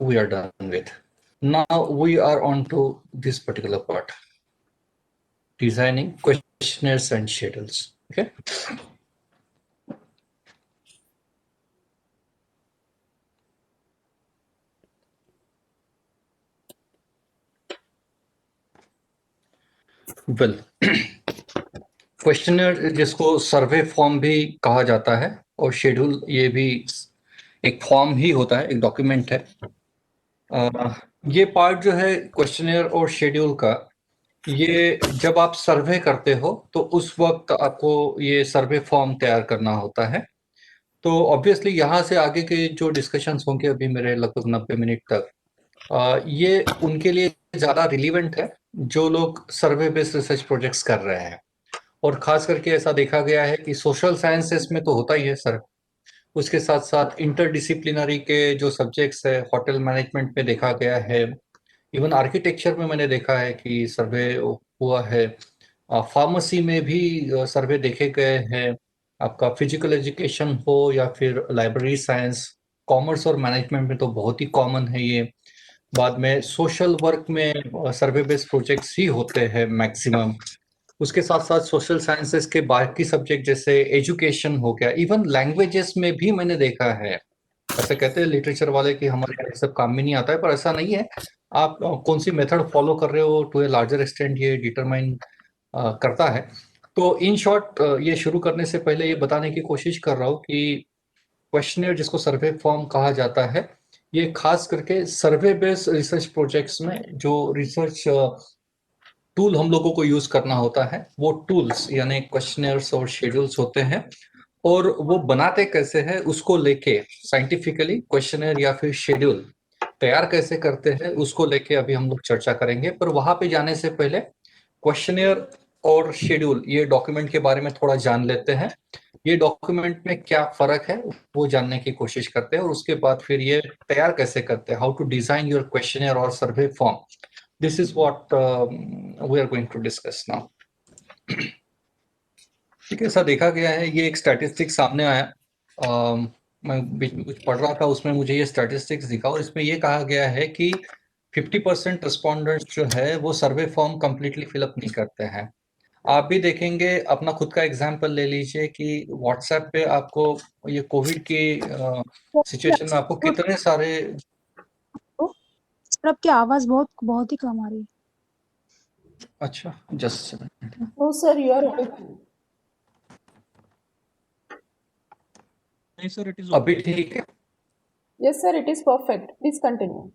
we are done with. Now we are on to this particular part, designing questionnaires and schedules. Okay. Well, questionnaire जिसको survey form भी कहा जाता है और schedule ये भी एक फॉर्म ही होता है, एक डॉक्यूमेंट है। ये पार्ट जो है क्वेश्चनर और शेड्यूल का, ये जब आप सर्वे करते हो तो उस वक्त आपको ये सर्वे फॉर्म तैयार करना होता है। तो ऑब्वियसली यहाँ से आगे के जो डिस्कशंस होंगे अभी मेरे लगभग 90 मिनट तक, ये उनके लिए ज़्यादा रिलीवेंट है जो लोग सर्वे बेस्ड रिसर्च प्रोजेक्ट्स कर रहे हैं। और खास करके ऐसा देखा गया है कि सोशल साइंसेस में तो होता ही है सर, उसके साथ साथ इंटरडिसिप्लिनरी के जो सब्जेक्ट्स है, होटल मैनेजमेंट में देखा गया है, इवन आर्किटेक्चर में मैंने देखा है कि सर्वे हुआ है, फार्मेसी में भी सर्वे देखे गए हैं, आपका फिजिकल एजुकेशन हो या फिर लाइब्रेरी साइंस, कॉमर्स और मैनेजमेंट में तो बहुत ही कॉमन है ये। बाद में सोशल वर्क में सर्वे बेस्ड प्रोजेक्ट्स ही होते हैं मैक्सिमम। उसके साथ साथ सोशल साइंसेस के बाकी सब्जेक्ट जैसे एजुकेशन हो गया, इवन लैंग्वेजेस में भी मैंने देखा है। ऐसा कहते हैं लिटरेचर वाले कि हमारे यहाँ सब काम में नहीं आता है, पर ऐसा नहीं है। आप कौन सी मेथड फॉलो कर रहे हो टू ए लार्जर एक्सटेंट ये डिटरमाइन करता है। तो इन शॉर्ट ये शुरू करने से पहले ये बताने की कोशिश कर रहा हूँ कि क्वेश्चनर जिसको सर्वे फॉर्म कहा जाता है, ये खास करके सर्वे बेस्ड रिसर्च प्रोजेक्ट्स में जो रिसर्च टूल हम लोगों को यूज करना होता है, वो टूल्स यानी क्वेश्चनर्स और शेड्यूल्स होते हैं। और वो बनाते कैसे हैं उसको लेके साइंटिफिकली क्वेश्चनर या फिर शेड्यूल तैयार कैसे करते हैं उसको लेके अभी हम लोग चर्चा करेंगे। पर वहां पे जाने से पहले क्वेश्चनर और शेड्यूल ये डॉक्यूमेंट के बारे में थोड़ा जान लेते हैं। ये डॉक्यूमेंट में क्या फर्क है वो जानने की कोशिश करते हैं, और उसके बाद फिर ये तैयार कैसे करते हैं, how to design your questionnaire और survey form. This is what we are going to discuss now. ठीक है, ऐसा देखा गया है, ये एक स्टैटिस्टिक्स सामने आया, मैं बीच में कुछ पढ़ रहा था, उसमें मुझे ये स्टैटिस्टिक्स दिखा और इसमें ये कहा गया है कि 50% रिस्पॉन्डेंट्स जो है वो सर्वे फॉर्म कंप्लीटली फिलअप नहीं करते हैं। आप भी देखेंगे, अपना खुद का एग्जाम्पल ले लीजिए कि व्हाट्सएप पे आपको ये कोविड की सिचुएशन में आपको कितने सारे। सर आपकी आवाज बहुत बहुत ही कम आ रही है। अच्छा, just No, sir, you are audible. नहीं सर, इट इज अभी ठीक है? Yes, sir, it is perfect. Please continue.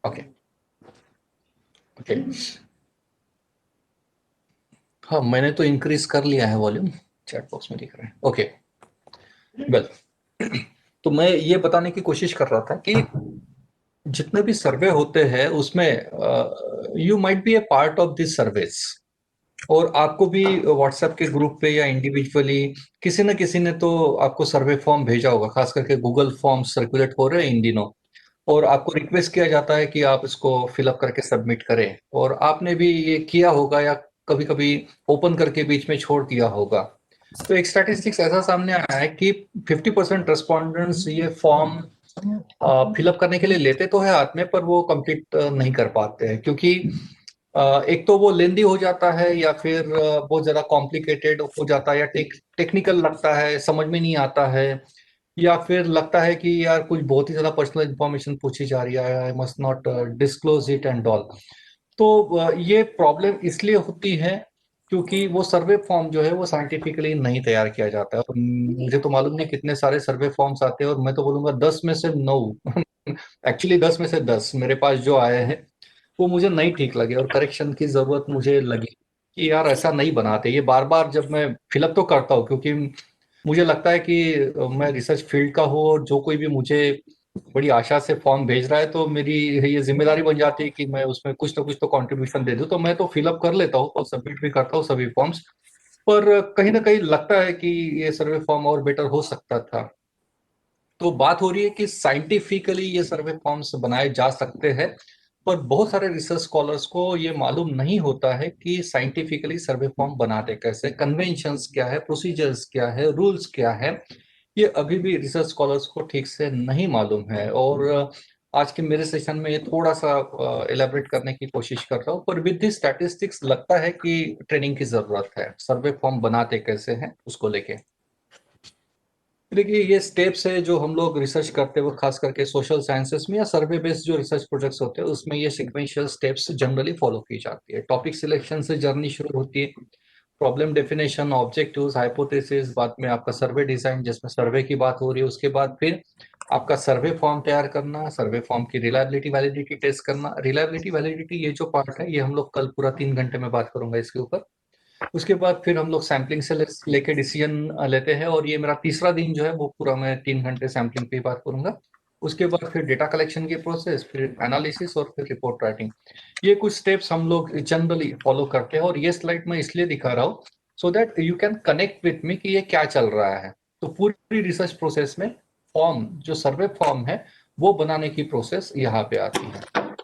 Okay okay, हाँ मैंने तो इंक्रीज कर लिया है वॉल्यूम, चैट बॉक्स में दिख रहा है। ओके वेल, तो मैं ये बताने की कोशिश कर रहा था कि जितने भी सर्वे होते हैं उसमें you might be A part of this service, और आपको भी व्हाट्सएप के ग्रुप पे या इंडिविजुअली किसी न किसी ने तो आपको सर्वे फॉर्म भेजा होगा। खास करके गूगल फॉर्म सर्कुलेट हो रहे हैं इन दिनों, और आपको रिक्वेस्ट किया जाता है कि आप इसको फिलअप करके सबमिट करें, और आपने भी ये किया होगा या कभी कभी ओपन करके बीच में छोड़ दिया होगा। तो एक स्टैटिस्टिक्स ऐसा सामने आया है कि 50% रेस्पॉन्डेंट्स ये फॉर्म फिलअप करने के लिए लेते तो है हाथ में, पर वो कंप्लीट नहीं कर पाते हैं, क्योंकि एक तो वो लेंदी हो जाता है या फिर बहुत ज्यादा कॉम्प्लिकेटेड हो जाता है, या टेक्निकल लगता है, समझ में नहीं आता है, या फिर लगता है कि यार कुछ बहुत ही ज्यादा पर्सनल इंफॉर्मेशन पूछी जा रही है, I must not disclose it and all. तो ये प्रॉब्लम इसलिए होती है क्योंकि वो सर्वे फॉर्म जो है वो साइंटिफिकली नहीं तैयार किया जाता है। और मुझे तो मालूम नहीं कितने सारे सर्वे फॉर्म्स आते हैं, और मैं तो बोलूंगा 10 में से 9 एक्चुअली 10 में से 10 मेरे पास जो आए हैं वो मुझे नहीं ठीक लगे, और करेक्शन की जरूरत मुझे लगी कि यार ऐसा नहीं बनाते। ये बार बार जब मैं फिलअप तो करता हूँ क्योंकि मुझे लगता है कि मैं रिसर्च फील्ड का हूँ, और जो कोई भी मुझे बड़ी आशा से फॉर्म भेज रहा है तो मेरी ये जिम्मेदारी बन जाती है कि मैं उसमें कुछ ना कुछ तो कंट्रीब्यूशन दे दूं। तो मैं तो फिलअप कर लेता हूँ और सबमिट भी करता हूँ सभी फॉर्म्स, पर कहीं ना कहीं लगता है कि ये सर्वे फॉर्म और बेटर हो सकता था। तो बात हो रही है कि साइंटिफिकली ये सर्वे फॉर्म्स बनाए जा सकते हैं, पर बहुत सारे रिसर्च स्कॉलर्स को ये मालूम नहीं होता है कि साइंटिफिकली सर्वे फॉर्म बनाते कैसे, कन्वेंशंस क्या है, प्रोसीजर्स क्या है, रूल्स क्या है, ये अभी भी रिसर्च स्कॉलर्स को ठीक से नहीं मालूम है। और आज के मेरे सेशन में ये थोड़ा सा एलेबरेट करने की कोशिश कर रहा हूँ, पर विद दिस स्टैटिस्टिक्स लगता है कि ट्रेनिंग की जरूरत है। सर्वे फॉर्म बनाते कैसे हैं उसको लेके देखिए, ये स्टेप्स है जो हम लोग रिसर्च करते हुए खास करके सोशल साइंसेस में या सर्वे बेस्ड जो रिसर्च प्रोजेक्ट्स होते हैं उसमें ये सिक्वेंशियल स्टेप्स जनरली फॉलो की जाती है। टॉपिक सिलेक्शन से जर्नी शुरू होती है, प्रॉब्लम डेफिनेशन, ऑब्जेक्टिव्स, हाइपोथेसिस, बाद में आपका सर्वे डिजाइन जिसमें सर्वे की बात हो रही है, उसके बाद फिर आपका सर्वे फॉर्म तैयार करना, सर्वे फॉर्म की रिलायबिलिटी वैलिडिटी टेस्ट करना। रिलायबिलिटी वैलिडिटी ये जो पार्ट है ये हम लोग कल पूरा 3 घंटे में बात करूंगा इसके ऊपर। उसके बाद फिर हम लोग सैम्पलिंग से लेके डिसीजन लेते हैं, और ये मेरा तीसरा दिन जो है वो पूरा मैं 3 घंटे सैम्पलिंग पे ही बात करूंगा। उसके बाद फिर डेटा कलेक्शन की प्रोसेस, फिर एनालिसिस और फिर रिपोर्ट राइटिंग। ये कुछ स्टेप्स हम लोग जनरली फॉलो करते हैं, और ये स्लाइड मैं इसलिए दिखा रहा हूँ so that you can connect with me कि ये क्या चल रहा है। तो पूरी रिसर्च प्रोसेस में फॉर्म, जो सर्वे फॉर्म है वो बनाने की प्रोसेस यहाँ पे आती है।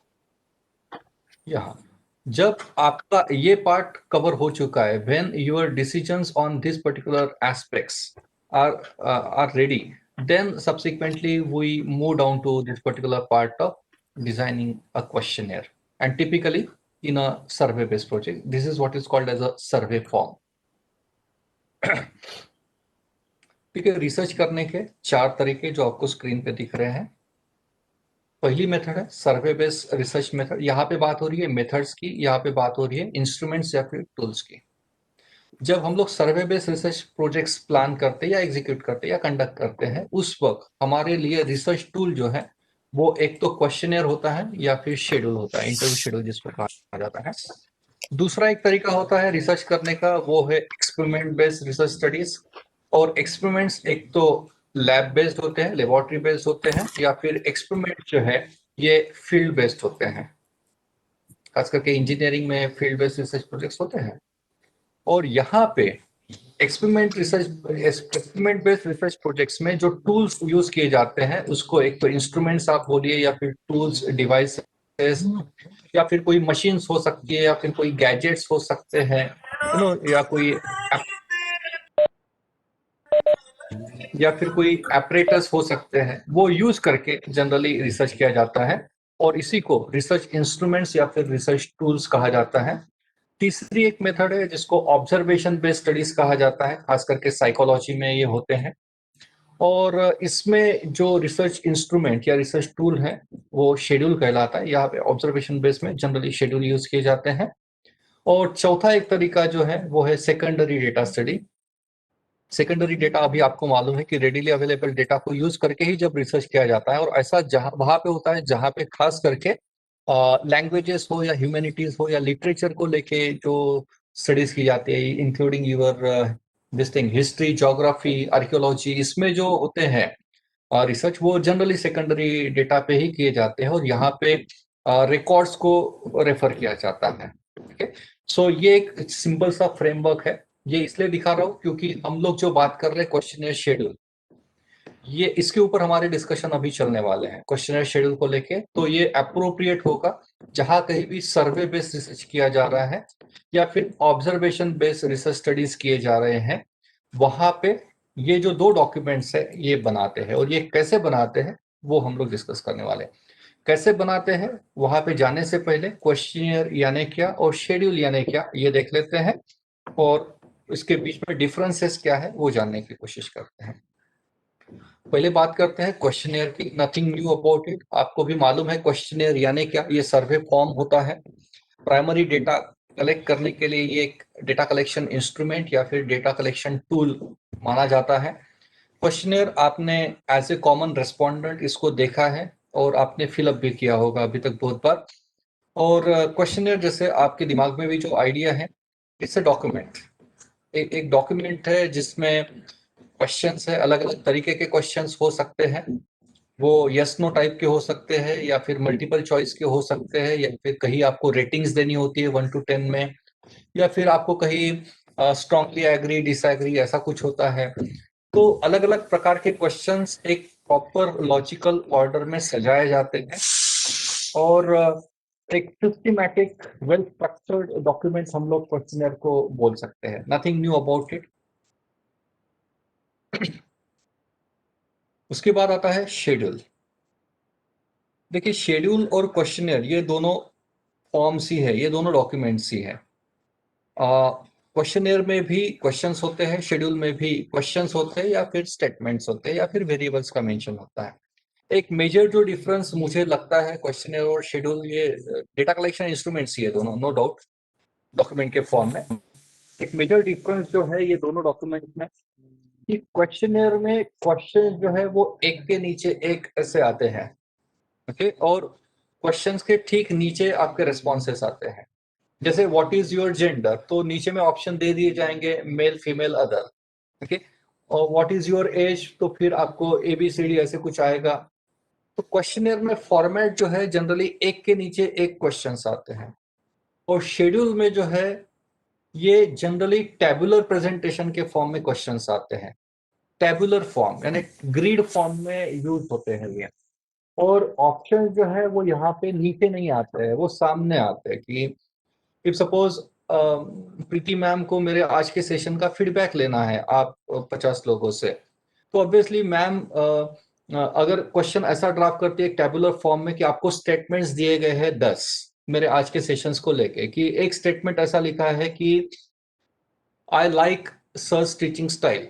यहाँ जब आपका ये पार्ट कवर हो चुका है, when your decisions on this particular aspects are ready, then subsequently we move down to this particular part of designing a questionnaire, and typically in a survey based project this is what is called as a survey form. ठीक है, research करने के 4 तरीके जो आपको screen पे दिख रहे हैं। पहली मेथड है सर्वे बेस्ड रिसर्च मेथड। यहाँ पे बात हो रही है मेथड्स की, यहाँ पे बात हो रही है इंस्ट्रूमेंट्स या फिर टूल्स की। जब हम लोग सर्वे बेस्ड रिसर्च प्रोजेक्ट्स प्लान करते हैं या एग्जीक्यूट करते हैं या कंडक्ट करते हैं, उस वक्त हमारे लिए रिसर्च टूल जो है वो एक तो क्वेश्चनर होता है या फिर शेड्यूल होता है, इंटरव्यू शेड्यूल जिसको कहा जाता है। दूसरा एक तरीका होता है रिसर्च करने का, वो है एक्सपेरिमेंट बेस्ड रिसर्च स्टडीज। और एक्सपेरिमेंट्स एक तो लैब बेस्ड होते हैं, लेबोरेटरी बेस्ड होते हैं, या फिर एक्सपेरिमेंट जो है ये फील्ड बेस्ड होते हैं। खास करके इंजीनियरिंग में फील्ड बेस्ड रिसर्च प्रोजेक्ट्स होते हैं। और यहाँ पे एक्सपेरिमेंट बेस्ड रिसर्च प्रोजेक्ट्स में जो टूल्स यूज किए जाते हैं उसको एक तो इंस्ट्रूमेंट्स आप बोलिए, या फिर टूल्स डिवाइसेस, या फिर कोई मशीन्स हो सकती है, या फिर कोई गैजेट्स हो सकते हैं, या फिर कोई एपरेटस हो सकते हैं, वो यूज करके जनरली रिसर्च किया जाता है। और इसी को रिसर्च इंस्ट्रूमेंट्स या फिर रिसर्च टूल्स कहा जाता है। तीसरी एक मेथड है जिसको ऑब्जर्वेशन बेस्ड स्टडीज कहा जाता है, खास करके साइकोलॉजी में ये होते हैं। और इसमें जो रिसर्च इंस्ट्रूमेंट या रिसर्च टूल है वो शेड्यूल कहलाता है। यहाँ पे ऑब्जर्वेशन बेस में जनरली शेड्यूल यूज किए जाते हैं। और चौथा एक तरीका जो है वो है secondary data study. Secondary data अभी आपको मालूम है कि रेडिली अवेलेबल डेटा को यूज करके ही जब रिसर्च किया जाता है, और ऐसा जहां वहां पे होता है जहां पे खास करके लैंग्वेजेस हो या ह्यूमैनिटीज हो या लिटरेचर को लेके जो स्टडीज की जाती है, including your this thing history, geography, archaeology, इसमें जो होते हैं रिसर्च वो जनरली सेकेंडरी डेटा पे ही किए जाते हैं, और यहाँ पे रिकॉर्ड्स को रेफर किया जाता है। ओके, सो ये एक सिंपल सा फ्रेमवर्क है। ये इसलिए दिखा रहा हूँ क्योंकि हम लोग जो बात कर रहे हैं क्वेश्चनर शेड्यूल, ये इसके ऊपर हमारे डिस्कशन अभी चलने वाले हैं क्वेश्चनर शेड्यूल को लेके। तो ये अप्रोप्रिएट होगा जहां कहीं भी सर्वे बेस्ड रिसर्च किया जा रहा है या फिर ऑब्जर्वेशन बेस्ड रिसर्च स्टडीज किए जा रहे हैं, वहां पे ये जो 2 डॉक्यूमेंट्स है ये बनाते हैं। और ये कैसे बनाते हैं वो हम लोग डिस्कस करने वाले हैं। कैसे बनाते हैं वहां पे जाने से पहले क्वेश्चनियर यानी क्या और शेड्यूल यानी क्या ये देख लेते हैं, और इसके बीच में डिफरेंसेस क्या है वो जानने की कोशिश करते हैं। पहले बात करते हैं क्वेश्चनियर की। नथिंग न्यू अबाउट इट, आपको भी मालूम है क्वेश्चनियर यानी क्या। ये सर्वे फॉर्म होता है। प्राइमरी डेटा कलेक्ट करने के लिए ये एक डेटा कलेक्शन इंस्ट्रूमेंट या फिर डेटा कलेक्शन टूल माना जाता है। क्वेश्चनियर आपने एज ए कॉमन रेस्पोंडेंट इसको देखा है और आपने फिलअप भी किया होगा अभी तक बहुत बार। और क्वेश्चनियर जैसे आपके दिमाग में भी जो आइडिया है, इट्स अ डॉक्यूमेंट। एक डॉक्यूमेंट है जिसमें क्वेश्चंस है, अलग अलग तरीके के क्वेश्चंस हो सकते हैं। वो यस नो टाइप के हो सकते हैं, या फिर मल्टीपल चॉइस के हो सकते हैं, या फिर कहीं आपको रेटिंग्स देनी होती है 1 to 10 में, या फिर आपको कहीं स्ट्रांगली एग्री डिसएग्री ऐसा कुछ होता है। तो अलग अलग प्रकार के क्वेश्चंस एक प्रॉपर लॉजिकल ऑर्डर में सजाए जाते हैं। और एक सिस्टमैटिक वेल स्ट्रक्चर्ड डॉक्यूमेंट हम लोग क्वेश्चनर को बोल सकते हैं, नथिंग न्यू अबाउट इट। उसके बाद आता है शेड्यूल। देखिए शेड्यूल और क्वेश्चनर ये दोनों फॉर्म्स ही है, ये दोनों डॉक्यूमेंट्स ही है। क्वेश्चनर में भी क्वेश्चंस होते हैं, शेड्यूल में भी क्वेश्चंस होते हैं, या फिर स्टेटमेंट्स होते हैं, या फिर वेरिएबल्स का मेंशन होता है। एक मेजर जो डिफरेंस मुझे लगता है क्वेश्चनर और शेड्यूल, ये डेटा कलेक्शन इंस्ट्रूमेंट्स ही है दोनों, नो डाउट, डॉक्यूमेंट के फॉर्म में। एक मेजर डिफरेंस जो है ये दोनों डॉक्यूमेंट में, कि क्वेश्चनर में क्वेश्चन जो है वो एक के नीचे एक ऐसे आते हैं, ओके, और क्वेश्चंस के ठीक नीचे आपके रिस्पॉन्सेस आते हैं। जैसे व्हाट इज योर जेंडर, तो नीचे में ऑप्शन दे दिए जाएंगे मेल फीमेल अदर, ओके, और व्हाट इज योर एज, तो फिर आपको ABCD ऐसे कुछ आएगा। तो क्वेश्चनर में फॉर्मेट जो है जनरली एक के नीचे एक क्वेश्चंस आते हैं, और शेड्यूल में जो है ये जनरली टेबुलर प्रेजेंटेशन के फॉर्म में क्वेश्चंस आते हैं। टेबुलर फॉर्म यानी ग्रिड फॉर्म में यूज होते हैं ये, और ऑप्शन जो है वो यहाँ पे नीचे नहीं आते हैं, वो सामने आते हैं। कि इफ सपोज प्रीति मैम को मेरे आज के सेशन का फीडबैक लेना है आप 50 लोगों से, तो ऑब्वियसली मैम अगर क्वेश्चन ऐसा ड्राफ्ट करती है एक टेबुलर फॉर्म में कि आपको स्टेटमेंट्स दिए गए हैं 10 मेरे आज के सेशंस को लेके, कि एक स्टेटमेंट ऐसा लिखा है कि I like search teaching style,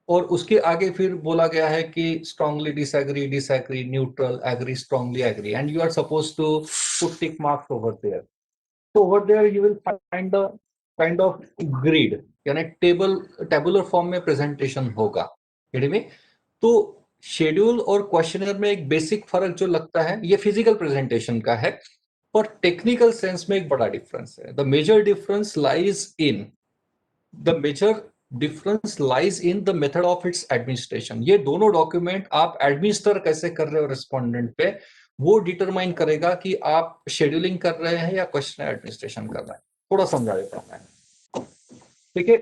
और उसके आगे फिर बोला गया है कि strongly disagree, disagree, neutral, agree, strongly agree, and you are suppose to put tick marks over there. So over there you will find a kind of grid, यानी tabular form में प्रेजेंटेशन होगा, में। तो शेड्यूल और questionnaire में एक basic फर्क जो लगता है ये फिजिकल प्रेजेंटेशन का है, पर टेक्निकल सेंस में एक बड़ा डिफरेंस है। The major difference lies in the method of its administration. ये दोनों डॉक्यूमेंट आप एडमिनिस्टर कैसे कर रहे हो रिस्पोंडेंट पे, वो डिटरमाइन करेगा कि आप शेड्यूलिंग कर रहे हैं या क्वेश्चन एडमिनिस्ट्रेशन कर रहे हैं। थोड़ा समझा देता हूं मैं। ठीक है,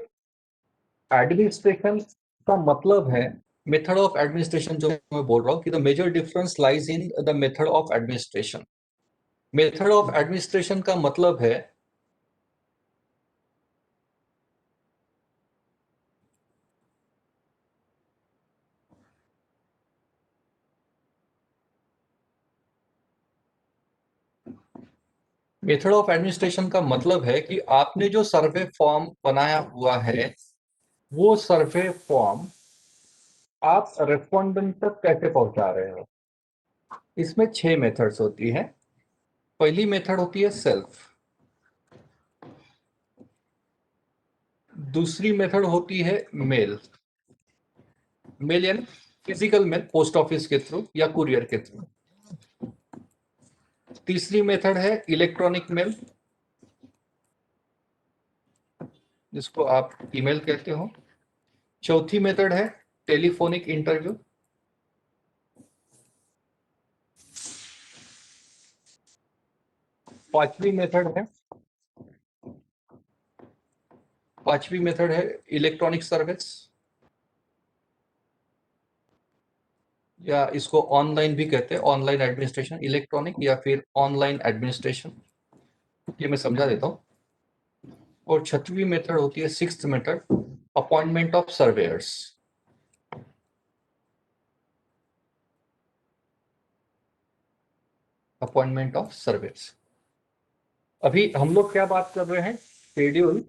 एडमिनिस्ट्रेशन का मतलब है मेथड ऑफ एडमिनिस्ट्रेशन, जो मैं बोल रहा हूं कि the major difference lies in the method of administration. Method of administration का मतलब है मेथड ऑफ एडमिनिस्ट्रेशन का मतलब है कि आपने जो सर्वे फॉर्म बनाया हुआ है वो सर्वे फॉर्म आप रेस्पोंडेंट तक कैसे पहुंचा रहे हो। इसमें 6 मेथड्स होती है। पहली मेथड होती है सेल्फ, दूसरी मेथड होती है मेल, मेल यानी फिजिकल मेल, पोस्ट ऑफिस के थ्रू या कुरियर के थ्रू। तीसरी मेथड है इलेक्ट्रॉनिक मेल, जिसको आप ईमेल कहते हो। चौथी मेथड है टेलीफोनिक इंटरव्यू। पांचवी मेथड है इलेक्ट्रॉनिक सर्विस, या इसको ऑनलाइन भी कहते हैं, ऑनलाइन एडमिनिस्ट्रेशन, इलेक्ट्रॉनिक या फिर ऑनलाइन एडमिनिस्ट्रेशन, ये मैं समझा देता हूं। और छठवीं मेथड होती है, sixth method, appointment of surveyor's. Appointment of surveyor's. अभी हम लोग क्या बात कर रहे हैं, शेड्यूल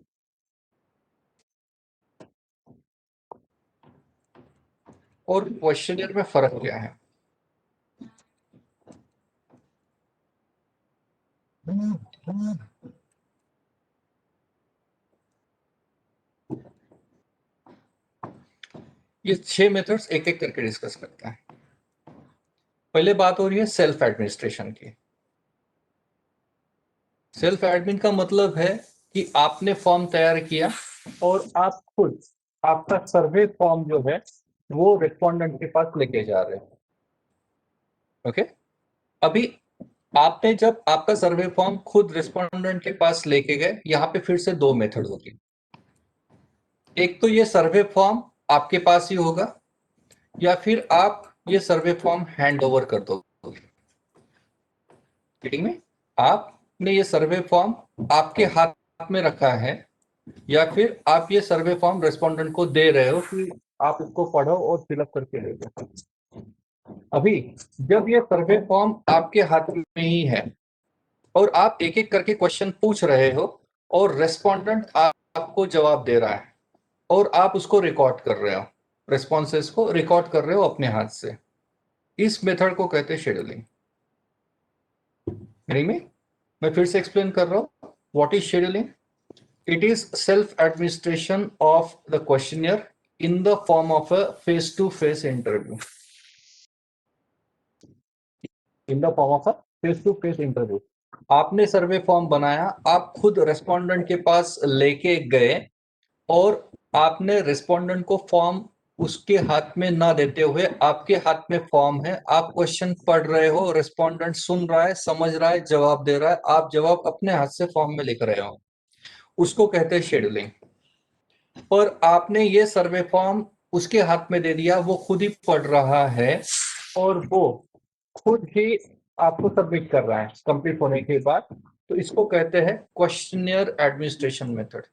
और क्वेश्चनर में फर्क क्या है। ये 6 मेथड्स एक एक करके डिस्कस करते हैं। पहले बात हो रही है सेल्फ एडमिनिस्ट्रेशन की। सेल्फ एडमिन का मतलब है कि आपने फॉर्म तैयार किया और आप खुद आपका सर्वे फॉर्म जो है वो रिस्पोंडेंट के पास लेके जा रहे हैं। ओके, अभी आपने जब आपका सर्वे फॉर्म खुद रिस्पोंडेंट के पास लेके गए, यहाँ पे फिर से 2 मेथड होगी। एक तो ये सर्वे फॉर्म आपके पास ही होगा, या फिर आप ये सर्वे फॉर्म हैंड ओवर कर दोगे। मीटिंग में आप आपने ये सर्वे फॉर्म आपके हाथ में रखा है या फिर आप ये सर्वे फॉर्म रेस्पोंडेंट को दे रहे हो कि आप इसको पढ़ो और फिलअप करके ले जाओ। अभी जब ये सर्वे फॉर्म आपके हाथ में ही है और आप एक एक करके क्वेश्चन पूछ रहे हो और रेस्पोंडेंट आपको जवाब दे रहा है और आप उसको रिकॉर्ड कर रहे हो, रेस्पॉन्सेस को रिकॉर्ड कर रहे हो अपने हाथ से, इस मेथड को कहते हैं शेड्यूलिंग। यानी मैं फिर से एक्सप्लेन कर रहा हूं, what is scheduling? It is self administration of the questionnaire in the form of a face to face interview. In the form of a face to face interview आपने सर्वे फॉर्म बनाया, आप खुद respondent के पास लेके गए और आपने respondent को फॉर्म उसके हाथ में ना देते हुए, आपके हाथ में फॉर्म है, आप क्वेश्चन पढ़ रहे हो, रेस्पोंडेंट सुन रहा है, समझ रहा है, जवाब दे रहा है, आप जवाब अपने हाथ से फॉर्म में लिख रहे हो, उसको कहते हैं शेड्यूलिंग। पर आपने ये सर्वे फॉर्म उसके हाथ में दे दिया, वो खुद ही पढ़ रहा है और वो खुद ही आपको सबमिट कर रहा है कंप्लीट होने के बाद, तो इसको कहते हैं क्वेश्चनियर एडमिनिस्ट्रेशन मेथड।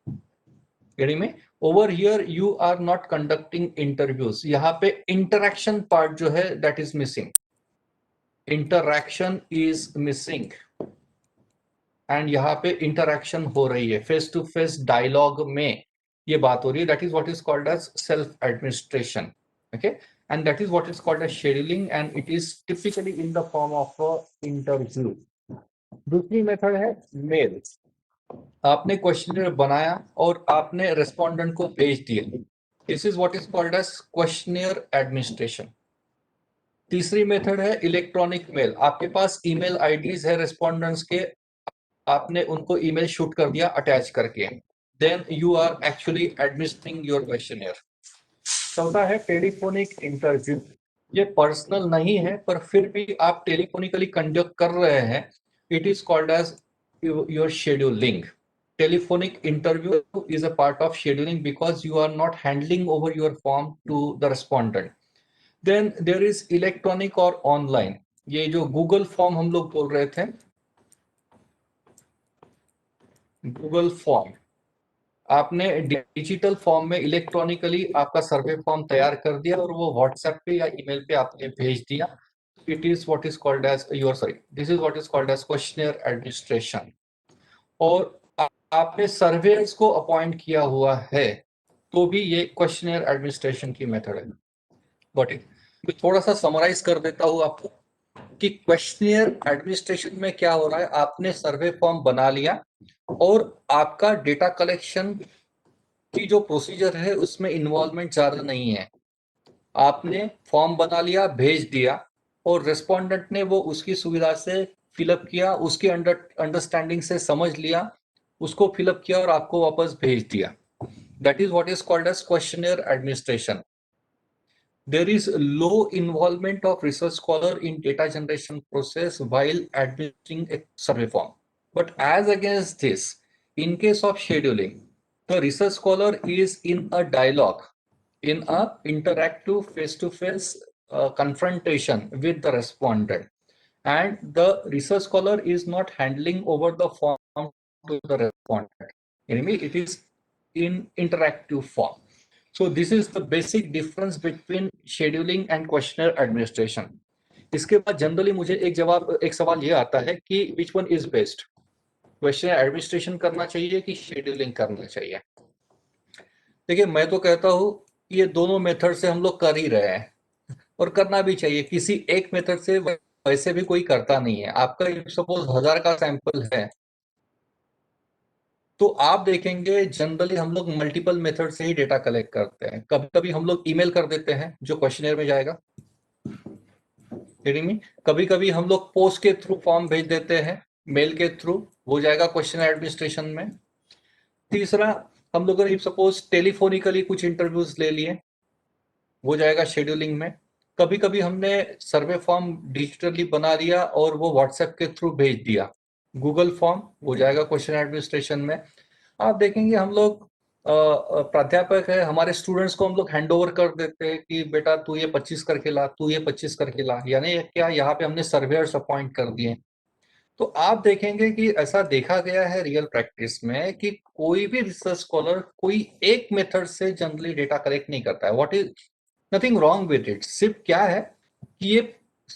यानी में over here you are not conducting interviews, यहाँ पे इंटरैक्शन पार्ट जो है that is missing, interaction is missing and यहाँ पे इंटरैक्शन हो रही है, फेस टू फेस डायलॉग में ये बात हो रही है, that is what is called as self administration, okay, and that is what is called as scheduling and it is typically in the form of interview. दूसरी मेथड है mail. आपने questionnaire बनाया और आपने रेस्पोंडेंट को भेज दिया, this is what is called as questionnaire administration. तीसरी मेथड है इलेक्ट्रॉनिक मेल। आपके पास ईमेल आईडीज है रेस्पोंडेंट्स के, आपने उनको ईमेल शूट कर दिया अटैच करके, then you are actually administering your questionnaire. चौथा है टेलीफोनिक इंटरव्यू। ये पर्सनल नहीं है पर फिर भी आप टेलीफोनिकली कंडक्ट कर रहे हैं, it is called as your scheduling. Telephonic interview is a part of scheduling because you are not handling over your form to the respondent. Then there is electronic or online. ये जो Google form हम लोग बोल रहे थे, Google form, आपने digital form में electronically आपका सर्वे फॉर्म तैयार कर दिया और वो व्हाट्सएप पे या ईमेल पे आपने भेज दिया, it is what is called as your sorry this is what is called as questionnaire administration. और आपने सर्वेयर्स को अपॉइंट किया हुआ है तो भी ये क्वेश्चनियर एडमिनिस्ट्रेशन की मेथड है। Got it? मैं थोड़ा सा समराइज कर देता हूं आपको कि क्वेश्चनियर एडमिनिस्ट्रेशन में क्या हो रहा है, आपने सर्वे फॉर्म बना लिया और आपका डेटा कलेक्शन की जो प्रोसीजर है उसमें इन्वॉल्वमेंट ज्यादा नहीं है। आपने फॉर्म बना लिया, भेज दिया और रेस्पोंडेंट ने वो उसकी सुविधा से फिलअप किया, उसके अंडरस्टैंडिंग से समझ लिया, उसको फिलअप किया और आपको वापस भेज दिया। That is what is called as questionnaire administration. There is low involvement of research scholar in data generation process while administering a survey form. But as against this, in case of scheduling, the research scholar is in a dialogue, in a interactive face-to-face confrontation with the respondent, and the research scholar is not handling over the form to the respondent. Anyway, it is in interactive form. So this is the basic difference between scheduling and questionnaire administration. इसके बाद generally मुझे एक सवाल ये आता है कि which one is best, questionnaire administration करना चाहिए कि शेड्यूलिंग करना चाहिए? देखिए, मैं तो कहता हूँ ये दोनों मेथड से हम लोग कर ही रहे हैं और करना भी चाहिए। किसी एक मेथड से वैसे भी कोई करता नहीं है। आपका सपोज 1000 का सैंपल है तो आप देखेंगे जनरली हम लोग मल्टीपल मेथड से ही डेटा कलेक्ट करते हैं। कभी कभी हम लोग ईमेल कर देते हैं जो क्वेश्चनर में जाएगा, कभी कभी हम लोग पोस्ट के थ्रू फॉर्म भेज देते हैं, मेल के थ्रू, वो जाएगा क्वेश्चन एडमिनिस्ट्रेशन में। तीसरा, हम लोगों ने सपोज टेलीफोनिकली कुछ इंटरव्यूज ले लिए, वो जाएगा शेड्यूलिंग में। कभी कभी हमने सर्वे फॉर्म डिजिटली बना दिया और वो व्हाट्सएप के थ्रू भेज दिया, गूगल फॉर्म, वो जाएगा क्वेश्चन एडमिनिस्ट्रेशन में। आप देखेंगे हम लोग प्राध्यापक है, हमारे स्टूडेंट्स को हम लोग हैंड ओवर कर देते हैं कि बेटा तू ये 25 करके ला, तू ये 25 करके ला, यानी क्या यहाँ पे हमने सर्वेयर्स अपॉइंट कर दिए। तो आप देखेंगे कि ऐसा देखा गया है रियल प्रैक्टिस में कि कोई भी रिसर्च स्कॉलर कोई एक मेथड से जनरली डेटा कलेक्ट नहीं करता है. What is nothing wrong with it. सिर्फ क्या है कि ये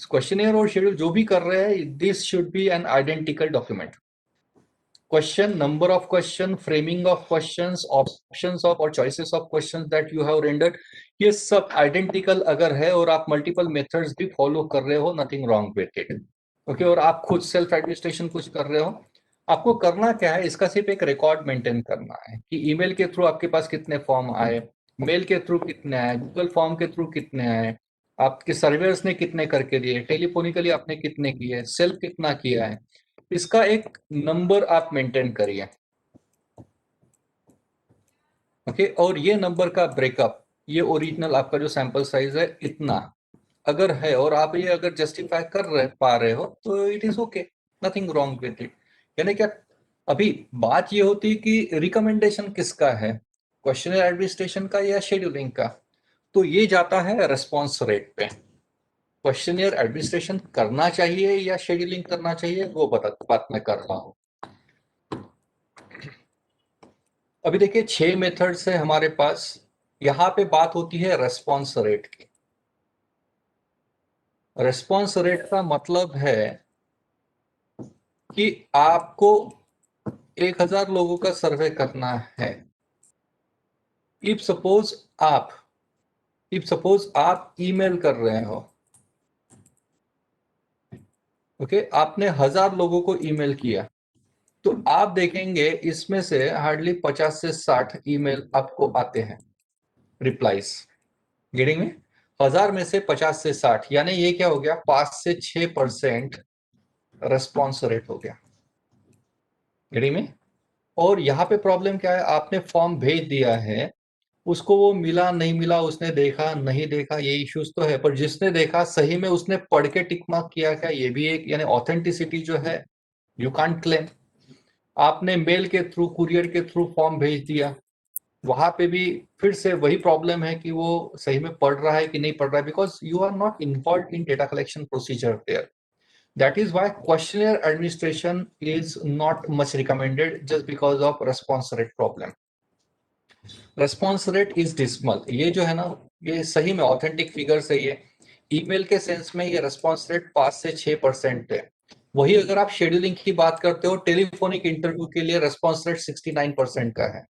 क्वेश्चनियर और शेड्यूल जो भी कर रहे हैं, this should be an identical document. Question, number of question, framing of questions, options of or choices of questions that you have rendered, ये सब आइडेंटिकल अगर है और आप मल्टीपल मेथड्स भी फॉलो कर रहे हो, nothing wrong with it. Okay, और आप खुद सेल्फ एडमिनिस्ट्रेशन कुछ कर रहे हो, आपको करना क्या है, इसका सिर्फ एक रिकॉर्ड मेंटेन करना है कि ईमेल के थ्रू आपके पास कितने फॉर्म आए, मेल के थ्रू कितने आए, गूगल फॉर्म के थ्रू कितने आए, आपके सर्वेयर्स ने कितने करके दिए, टेलीफोनिकली आपने कितने किए, सेल्फ कितना किया है, इसका एक नंबर आप मेंटेन करिए. ओके, और ये नंबर का ब्रेकअप, ये ओरिजिनल आपका जो सैंपल साइज है इतना अगर है और आप ये अगर जस्टिफाई कर पा रहे हो तो it is okay, nothing wrong with it. यानी क्या, अभी बात ये होती है कि रिकमेंडेशन किसका है, क्वेश्चन एडमिनिस्ट्रेशन का या शेड्यूलिंग का. तो ये जाता है रेस्पॉन्स रेट पे. क्वेश्चनियर एडमिनिस्ट्रेशन करना चाहिए या शेड्यूलिंग करना चाहिए, वो बात मैं कर रहा हूँ. अभी देखिए 6 मेथड्स है हमारे पास. यहां पे बात होती है रेस्पॉन्स रेट की. रेस्पॉन्स रेट का मतलब है कि आपको 1000 लोगों का सर्वे करना है. इफ सपोज आप ईमेल कर रहे हो, ओके, आपने 1000 लोगों को ईमेल किया, तो आप देखेंगे इसमें से हार्डली 50 से 60 ईमेल आपको आते हैं रिप्लाईज. गेटिंग में, 1000 में से 50 से 60, यानी ये क्या हो गया, 5 से 6% रेस्पॉन्स रेट हो गया. गेटिंग में. और यहाँ पे प्रॉब्लम क्या है, आपने फॉर्म भेज दिया है, उसको वो मिला नहीं मिला, उसने देखा नहीं देखा, ये इश्यूज तो है, पर जिसने देखा सही में उसने पढ़ के टिक मार्क किया क्या, ये भी एक, यानी ऑथेंटिसिटी जो है यू कांट क्लेम. आपने मेल के थ्रू, कुरियर के थ्रू फॉर्म भेज दिया, वहां पे भी फिर से वही प्रॉब्लम है कि वो सही में पढ़ रहा है कि नहीं पढ़ रहा है, because you are not involve in data collection procedure there. That is why questionnaire administration is not much recommended just because of response rate problem. Response rate is dismal. ये जो है ना, ये सही में ऑथेंटिक फिगर है. ये email के सेंस में ये रेस्पॉन्स रेट 5 से 6% है. वही अगर आप शेड्यूलिंग की बात करते हो, टेलीफोनिक इंटरव्यू के लिए रेस्पॉन्स रेट 69% का है.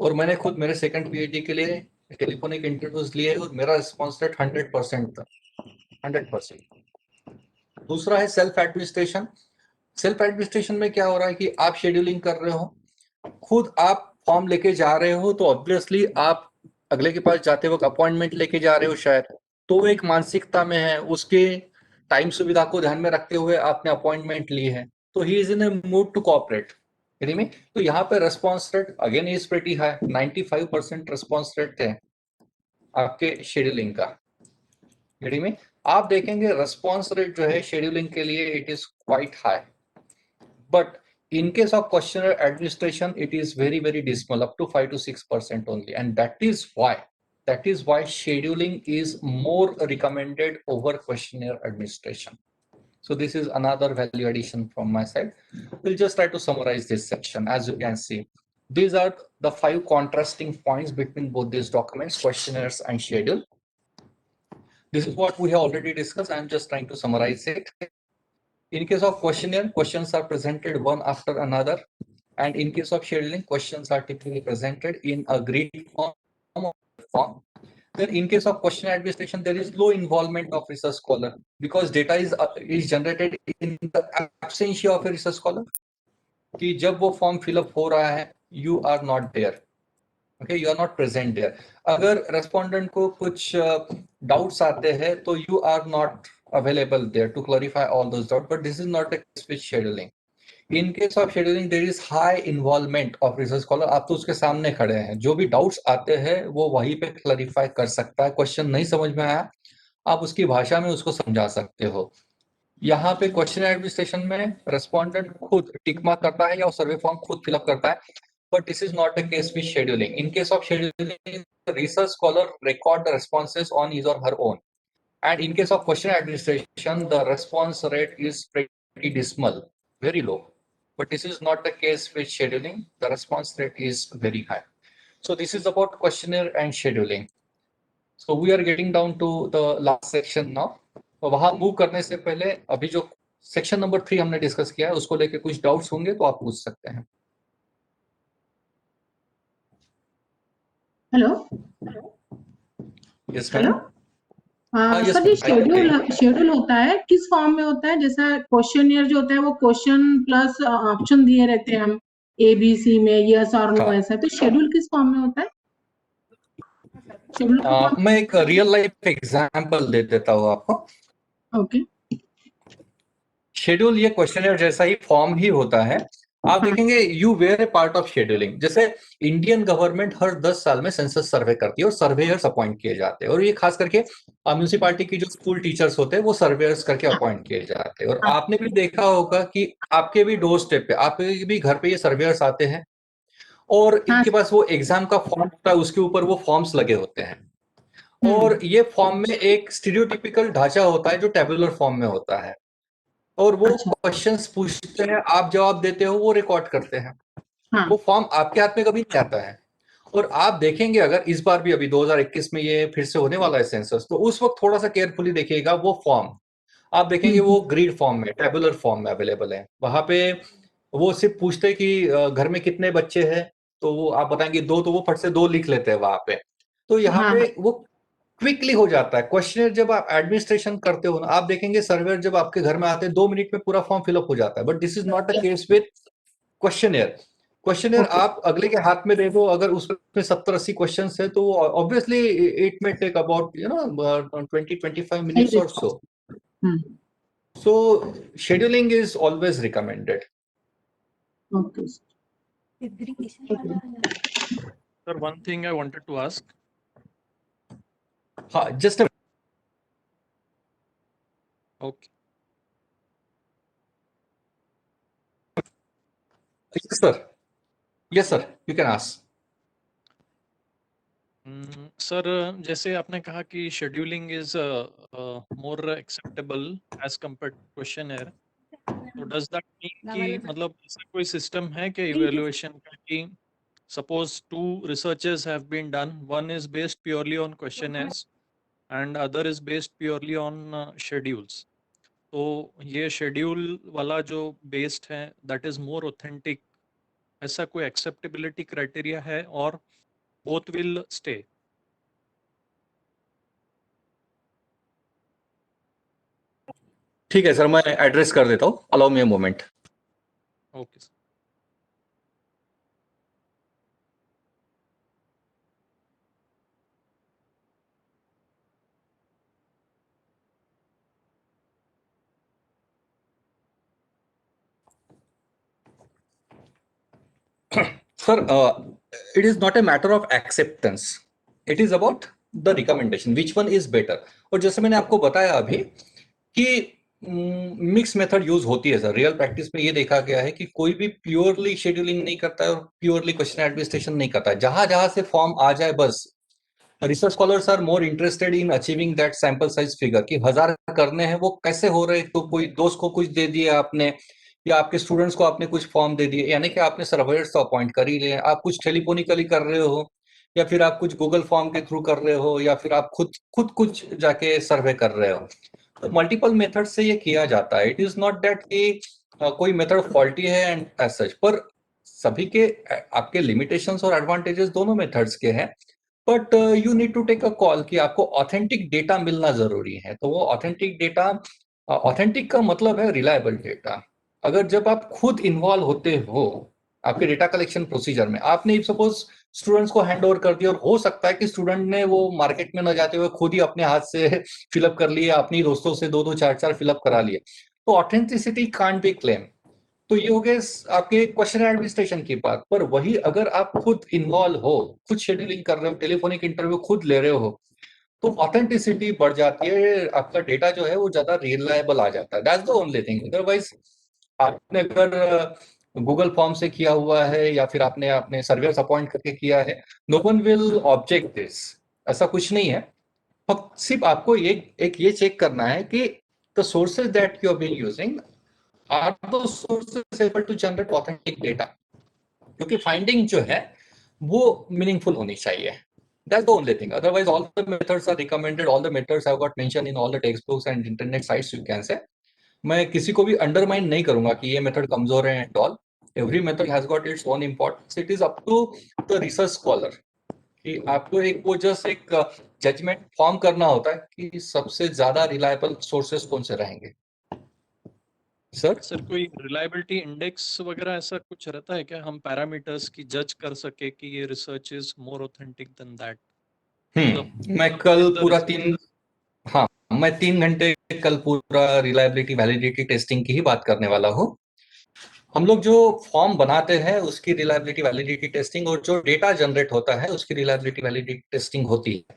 और मैंने खुद मेरे सेकंड पीएचडी के लिए टेलीफोनिक इंटरव्यूज लिए और मेरा रेस्पॉन्स रेट 100% था, 100%. दूसरा है सेल्फ एडमिनिस्ट्रेशन. सेल्फ एडमिनिस्ट्रेशन में क्या हो रहा है कि आप शेड्यूलिंग कर रहे हो, खुद आप फॉर्म लेके जा रहे हो, तो ऑब्वियसली आप अगले के पास जाते वक्त अपॉइंटमेंट लेके जा रहे हो शायद, तो वो एक मानसिकता में है, उसके टाइम सुविधा को ध्यान में रखते हुए आपने अपॉइंटमेंट ली है, तो he is in a mood to cooperate. में तो यहाँ पे response rate again is pretty high, 95% response rate है आपके शेड्यूलिंग का. में आप देखेंगे रेस्पॉन्स रेट जो है शेड्यूलिंग के लिए it is quite high, but in case of questionnaire administration it is very dismal, up to 5 to 6% only, and that is why scheduling is more recommended over questionnaire administration. So this is another value addition from my side. We'll just try to summarize this section. As you can see, these are the 5 contrasting points between both these documents, questionnaires and schedule. This is what we have already discussed. I'm just trying to summarize it. In case of questionnaire, questions are presented one after another, and in case of scheduling, questions are typically presented in a grid form. Then in case of question administration, there is low involvement of research scholar because data is generated in the absence of a research scholar. कि जब वो form fill up हो रहा है, you are not there. Okay, you are not present there. अगर respondent को कुछ doubts आते हैं तो you are not available there to clarify all those doubts, but this is not the case with scheduling. In case of scheduling, there is high involvement of research scholar. आप तो उसके सामने खड़े हैं, जो भी डाउट्स आते हैं वो वहीं पे क्लैरिफाई कर सकता है. क्वेश्चन नहीं समझ में आया, आप उसकी भाषा में उसको समझा सकते हो. यहाँ पे क्वेश्चन एडमिनिस्ट्रेशन में रेस्पोंडेंट खुद टिक मार्क करता है या सर्वे फॉर्म खुद फिलअप करता है, but this is not the case with scheduling. In case of scheduling, the research scholar record the responses on his or her own, and in case of question administration, the response rate is pretty decimal, very low. But this is not the case with scheduling. The response rate is very high. So this is about questionnaire and scheduling. So we are getting down to the last section now. तो वहां move करने से पहले अभी जो section number 3 हमने discuss किया है उसको लेके कुछ डाउट्स होंगे तो आप पूछ सकते हैं. Hello yes hello ma'am. yes, sir ये ma'am. शेड्यूल होता है किस फॉर्म में होता है? जैसा क्वेश्चनियर जो होता है वो क्वेश्चन प्लस ऑप्शन दिए रहते हैं हम ABC में यस और नो हाँ. ऐसा, तो शेड्यूल किस फॉर्म में होता है? शेड्यूल का फॉर्म मैं एक रियल लाइफ एग्जांपल दे देता हूँ आपको. ओके शेड्यूल ये क्वेश्चनर जैसा ही फॉर्म ही होता है. आप देखेंगे you were a part of scheduling. जैसे इंडियन गवर्नमेंट हर 10 साल में सेंसस सर्वे करती है और सर्वेयर्स अपॉइंट किए जाते हैं. और ये खास करके म्यूनिसिपालिटी की जो स्कूल टीचर्स होते हैं वो सर्वेयर्स करके अपॉइंट किए जाते हैं. और आपने भी देखा होगा कि आपके भी डोर स्टेप पे, आपके भी घर पे ये सर्वेयर्स आते हैं और इनके पास वो एग्जाम का फॉर्म होता है, उसके ऊपर वो फॉर्म्स लगे होते हैं. और ये फॉर्म में एक स्टीरियोटिपिकल ढांचा होता है जो टेबुलर फॉर्म में होता है. और वो क्वेश्चंस पूछते हैं, आप जवाब देते हो, वो रिकॉर्ड करते हैं. वो फॉर्म आपके हाथ में कभी नहीं आता है. और आप देखेंगे अगर इस बार भी अभी 2021 में ये फिर से होने वाला है सेंसस, तो उस वक्त थोड़ा सा केयरफुली देखिएगा. वो फॉर्म आप देखेंगे वो ग्रिड फॉर्म में, टेबुलर फॉर्म में अवेलेबल है. वहां पे वो सिर्फ पूछते हैं कि घर में कितने बच्चे हैं, तो वो आप बताएंगे 2, तो वो फट से 2 लिख लेते हैं वहां पे. तो यहाँ पे वो क्विकली हो जाता है. क्वेश्चनर जब आप एडमिनिस्ट्रेशन करते हो ना, आप देखेंगे सर्वेयर जब आपके घर में आते हैं 2 मिनट में पूरा फॉर्म फिलअप हो जाता है. But this is not the case with questionnaire. Questionnaire आप अगले के हाथ में दे दो, अगर उसमें 70-80 क्वेश्चन है तो ऑब्वियसली इट में टेक अबाउट 20-25 मिनट्स और सो. So scheduling is always recommended. Okay Sir, one thing I wanted to ask. Just a Okay. yes sir. Yes sir, you can ask. Sir जैसे आपने कहा कि scheduling is more acceptable as compared to questionnaire, तो does that mean कि मतलब ऐसा कोई system है कि इवैल्यूएशन का कि suppose 2 researches have been done, one is based purely on questionnaires and other is based purely on schedules, तो ये शेड्यूल वाला जो बेस्ड है दैट इज मोर ऑथेंटिक, ऐसा कोई एक्सेप्टेबिलिटी क्राइटेरिया है और बोथ विल स्टे? ठीक है सर, मैं एड्रेस कर देता हूँ. Allow me a moment. Okay sir. Sir, it is not a matter of acceptance. It is about the recommendation. Which one is better? और जैसे मैंने आपको बताया अभी कि मिक्स मेथड यूज होती है सर. रियल प्रैक्टिस में ये देखा गया है कि कोई भी प्योरली शेड्यूलिंग नहीं करता है और प्योरली क्वेश्चन एडमिनिस्ट्रेशन नहीं करता है. जहां जहां से फॉर्म आ जाए बस. Research scholars are more interested in achieving that sample size figure कि 1000 करने हैं, वो कैसे हो रहे. तो कोई दोस्त को कुछ दे दिया आपने, या आपके स्टूडेंट्स को आपने कुछ फॉर्म दे दिए, यानी कि आपने सर्वेयर्स तो अपॉइंट कर ही लिए. आप कुछ टेलीफोनिकली कर रहे हो, या फिर आप कुछ गूगल फॉर्म के थ्रू कर रहे हो, या फिर आप खुद कुछ जाके सर्वे कर रहे हो. तो मल्टीपल मेथड से ये किया जाता है. इट इज नॉट दैट कि कोई मेथड फॉल्टी है एंड एज सच. पर सभी के आपके लिमिटेशंस और एडवांटेजेस दोनों मेथड्स के हैं. But you need to take a call कि आपको ऑथेंटिक डेटा मिलना जरूरी है. तो वो ऑथेंटिक डेटा, ऑथेंटिक का मतलब है रिलायबल डेटा. अगर जब आप खुद इन्वॉल्व होते हो आपके डेटा कलेक्शन प्रोसीजर में, आपने सपोज स्टूडेंट्स को हैंड ओवर कर दिया, और हो सकता है कि स्टूडेंट ने वो मार्केट में न जाते हुए खुद ही अपने हाथ से फिलअप कर लिए, अपनी दोस्तों से 2-2 4-4 फिलअप करा लिए, तो ऑथेंटिसिटी कांट बी क्लेम. तो ये हो गए आपके क्वेश्चन एडमिनिस्ट्रेशन की बात. पर वही अगर आप खुद इन्वॉल्व हो, खुद शेड्यूलिंग कर रहे हो, टेलीफोनिक इंटरव्यू खुद ले रहे हो, तो ऑथेंटिसिटी बढ़ जाती है. आपका डेटा जो है वो ज्यादा रिलायबल आ जाता है. That's the only thing. Otherwise आपने अगर गूगल फॉर्म से किया हुआ है या फिर आपने अपने सर्वेयर्स अपॉइंट करके किया है, no one will object this. ऐसा कुछ नहीं है. सिर्फ आपको एक ये चेक करना है कि the sources that you are being using, are those sources able to generate authentic data? क्योंकि फाइंडिंग जो है वो मीनिंगफुल होनी चाहिए. That's the only thing. Otherwise, all the methods are recommended. All the methods have got mentioned in all the textbooks and internet sites. You can say. मैं किसी को भी अंडरमाइन नहीं करूंगा कि ये मेथड कमजोर है at all. Every method has got its own importance. It is up to the research scholar कि आपको एक वो जस्ट एक जजमेंट फॉर्म करना होता है कि सबसे ज्यादा रिलायबल सोर्सेस कौन से रहेंगे. सर कोई रिलायबिलिटी इंडेक्स वगैरह ऐसा कुछ रहता है क्या, हम पैरामीटर्स की जज कर सके कि ये research is more authentic than that? मैं कल पूरा मैं 3 घंटे कल पूरा रिलायबिलिटी वैलिडिटी टेस्टिंग की ही बात करने वाला हूँ. हम लोग जो फॉर्म बनाते हैं उसकी रिलायबिलिटी वैलिडिटी टेस्टिंग और जो डेटा जनरेट होता है उसकी रिलायबिलिटी वैलिडिटी टेस्टिंग होती है.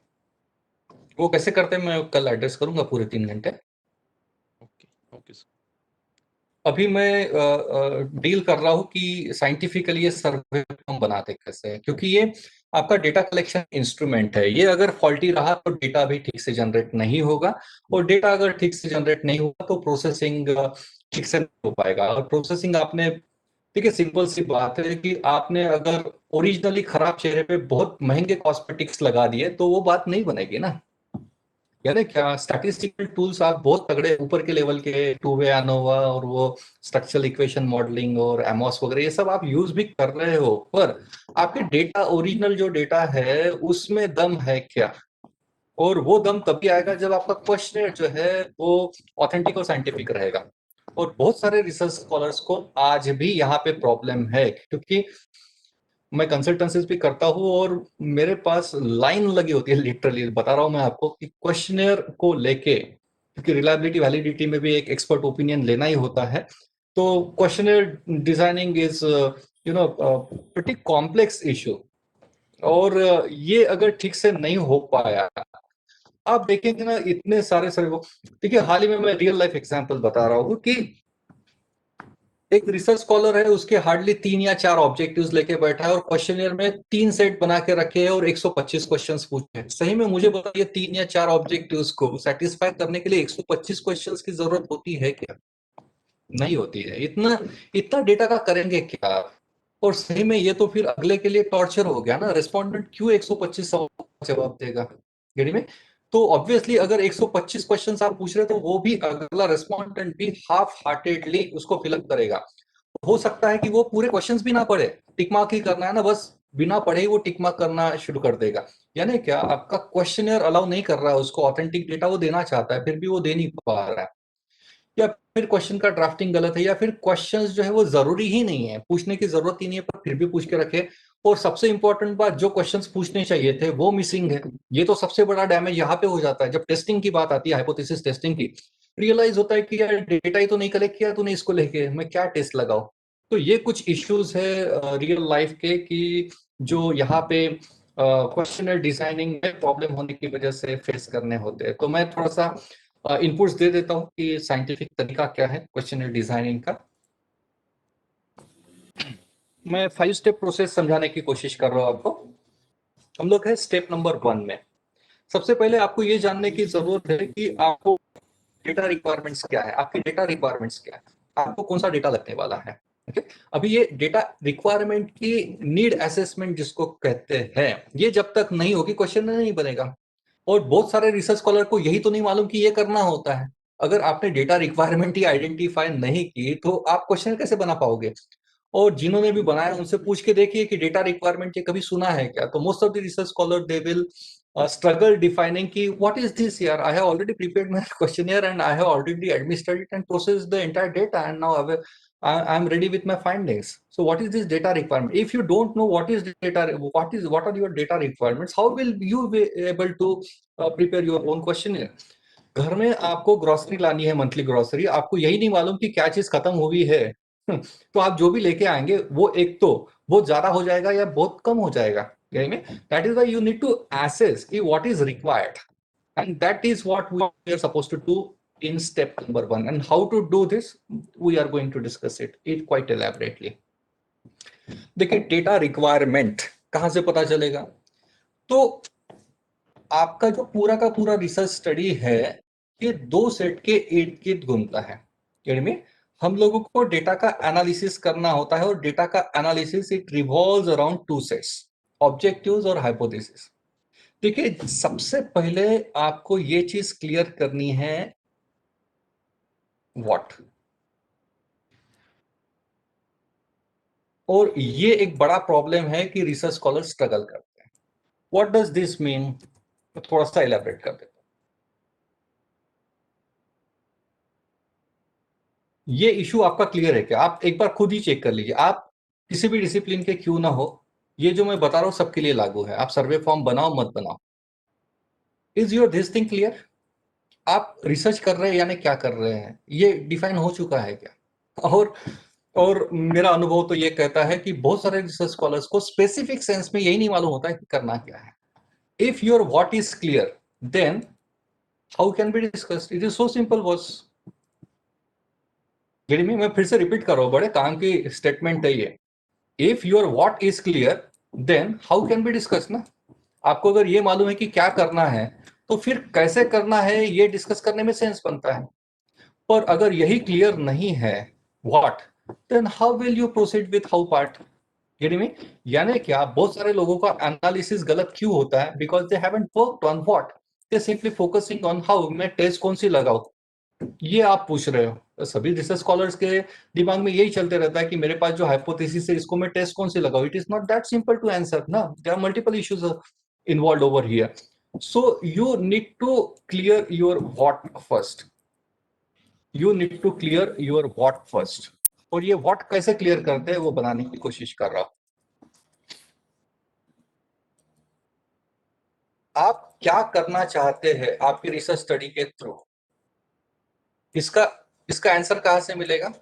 वो कैसे करते हैं मैं कल एड्रेस करूंगा पूरे 3 घंटे. Okay sir. अभी मैं डील कर रहा हूँ कि साइंटिफिकली ये सर्वे हम बनाते कैसे हैं, क्योंकि ये आपका डेटा कलेक्शन इंस्ट्रूमेंट है. ये अगर फॉल्टी रहा तो डेटा भी ठीक से जनरेट नहीं होगा, और डेटा अगर ठीक से जनरेट नहीं होगा तो प्रोसेसिंग ठीक से नहीं हो पाएगा. और प्रोसेसिंग आपने, ठीक है, सिंपल सी बात है कि आपने अगर ओरिजिनली खराब चेहरे पे बहुत महंगे कॉस्मेटिक्स लगा दिए तो वो बात नहीं बनेगी ना. यानी क्या स्टैटिस्टिकल टूल्स आप बहुत तगड़े ऊपर के लेवल के, टू वे एनोवा और वो स्ट्रक्चरल इक्वेशन मॉडलिंग और एमोस वगैरह ये सब आप यूज भी कर रहे हो, पर आपके डेटा, ओरिजिनल जो डेटा है उसमें दम है क्या? और वो दम तभी आएगा जब आपका क्वेश्चन जो है वो ऑथेंटिक और साइंटिफिक रहेगा. और बहुत सारे रिसर्च स्कॉलर्स को आज भी यहाँ पे प्रॉब्लम है, क्योंकि मैं कंसल्टेंसीज भी करता हूँ और मेरे पास लाइन लगी होती है. लिटरली बता रहा हूँ मैं आपको कि क्वेश्चनियर को लेके, क्योंकि रिलायबिलिटी वैलिडिटी में भी एक एक्सपर्ट ओपिनियन लेना ही होता है, तो questionnaire designing is pretty complex issue. और ये अगर ठीक से नहीं हो पाया, आप देखेंगे ना इतने सारे देखिए हाल ही में मैं रियल लाइफ एग्जांपल बता रहा हूँ कि एक रिसर्च स्कॉलर है, उसके हार्डली 3 या 4 ऑब्जेक्टिव्स लेके बैठा है और क्वेश्चनियर में 3 सेट बना के रखे हैं और 125 क्वेश्चंस पूछे हैं. सही में मुझे बताइए 3 या 4 ऑब्जेक्टिव्स को सेटिस्फाई करने के लिए 125 क्वेश्चंस की जरूरत होती है क्या? नहीं होती है. इतना डेटा का करेंगे क्या? और सही में ये तो फिर अगले के लिए टॉर्चर हो गया ना. रिस्पोंडेंट क्यों 125 सवाल जवाब देगा गेड़ी में? तो ऑब्वियसली अगर 125 क्वेश्चंस आप पूछ रहे तो वो भी अगला रिस्पोंडेंट भी हाफ हार्टेडली उसको फिलअप करेगा. हो सकता है कि वो पूरे क्वेश्चंस भी ना पढ़े, टिक मार्क ही करना है ना, बस बिना पढ़े ही वो टिक मार्क करना शुरू कर देगा. यानी क्या आपका क्वेश्चनियर अलाउ नहीं कर रहा है उसको, ऑथेंटिक डेटा वो देना चाहता है फिर भी वो दे नहीं पा रहा है, या फिर क्वेश्चन का ड्राफ्टिंग गलत है, या फिर क्वेश्चंस जो है वो जरूरी ही नहीं है, पूछने की जरूरत ही नहीं है पर फिर भी पूछ के रखे. और सबसे इंपॉर्टेंट बात, जो क्वेश्चंस पूछने चाहिए थे वो मिसिंग है. ये तो सबसे बड़ा डैमेज यहाँ पे हो जाता है जब टेस्टिंग की बात आती है, हाइपोथेसिस टेस्टिंग की. रियलाइज होता है कि यार डेटा ही तो नहीं कलेक्ट किया तूने, इसको लेके मैं क्या टेस्ट लगाऊं. तो ये कुछ इश्यूज है रियल लाइफ के कि जो यहाँ पे क्वेश्चनर डिजाइनिंग में प्रॉब्लम होने की वजह से फेस करने होते हैं. तो मैं थोड़ा सा इनपुट्स दे देता हूँ कि साइंटिफिक तरीका क्या है क्वेश्चनर डिजाइनिंग का. मैं 5 स्टेप प्रोसेस समझाने की कोशिश कर रहा हूँ आपको. हम लोग है स्टेप नंबर 1 में. सबसे पहले आपको ये जानने की जरूरत है कि आपको डेटा रिक्वायरमेंट्स क्या है, आपकी डेटा रिक्वायरमेंट्स क्या है, आपको कौन सा डेटा लगने वाला है. ओके, अभी ये डेटा रिक्वायरमेंट की नीड असेसमेंट जिसको कहते हैं, ये जब तक नहीं होगी क्वेश्चन नहीं बनेगा. और बहुत सारे रिसर्च स्कॉलर को यही तो नहीं मालूम कि ये करना होता है. अगर आपने डेटा रिक्वायरमेंट ही आइडेंटिफाई नहीं की तो आप क्वेश्चन कैसे बना पाओगे. और जिन्होंने भी बनाया उनसे पूछ के देखिए कि डेटा रिक्वायरमेंट ये कभी सुना है क्या. तो most of the research scholar they will struggle defining ki what is this here. I have already prepared my questionnaire and I have already administered it and processed the entire data, and now I am ready with my findings. So what is this data requirement? If you don't know what is data, what are your data requirements, how will you be able to prepare your own questionnaire? घर में आपको grocery लानी है, monthly grocery, आपको यही नहीं मालूम कि क्या चीज खत्म हुई है तो आप जो भी लेके आएंगे वो एक तो बहुत ज्यादा हो जाएगा या बहुत कम हो जाएगा. That is why you need to assess what is required, and that is what we are supposed to do in step number 1. And how to do this, we are going to discuss it quite elaborately. देखिए data requirement कहां से पता चलेगा. तो आपका जो पूरा का पूरा रिसर्च स्टडी है ये 2 सेट के इर्द गिर्द घूमता है. यानी हम लोगों को डेटा का एनालिसिस करना होता है और डेटा का analysis it revolves around two sets, objectives और हाइपोथेसिस। देखिए, सबसे पहले आपको ये चीज क्लियर करनी है व्हाट, और ये एक बड़ा प्रॉब्लम है कि रिसर्च स्कॉलर स्ट्रगल करते हैं। What does this mean? थोड़ा सा इलैबोरेट कर देता हूं। ये इशू आपका क्लियर है क्या? आप एक बार खुद ही चेक कर लीजिए। आप किसी भी डिसिप्लिन के क्यों ना हो, ये जो मैं बता रहा हूं सबके लिए लागू है। आप सर्वे फॉर्म बनाओ मत बनाओ, is your this thing clear? आप रिसर्च कर रहे हैं यानी क्या कर रहे हैं, ये डिफाइन हो चुका है क्या? और मेरा अनुभव तो ये कहता है कि बहुत सारे रिसर्च स्कॉलर्स को स्पेसिफिक सेंस में यही नहीं मालूम होता है कि करना क्या है। If your what is clear, then how can be discussed? It is so simple boss. मैं फिर से रिपीट कर रहा हूं, बड़े काम की स्टेटमेंट है ये। If your what is clear, then how can be discuss ना। आपको अगर ये मालूम है कि क्या करना है, तो फिर कैसे करना है ये डिस्कस करने में सेंस बनता है। पर अगर यही क्लियर नहीं है what, then how will you proceed with how part? यानी क्या बहुत सारे लोगों का एनालिसिस गलत क्यों होता है? Because they haven't worked on what, they simply focusing on how. मैं टेस्ट कौन सी लगाऊं, ये आप पूछ रहे हो। तो सभी रिसर्च स्कॉलर्स के दिमाग में यही चलते रहता है कि मेरे पास जो हाइपोथेसिस है इसको मैं टेस्ट कौन सी लगाऊं। It is not that simple to answer ना, there are multiple issues involved over here. So you need to clear your what first. You need to clear your what first. और ये what कैसे clear करते हैं वो बनाने की कोशिश कर रहा हूं। आप क्या करना चाहते हैं आपकी रिसर्च स्टडी के थ्रू, इसका आंसर कहां से मिलेगा?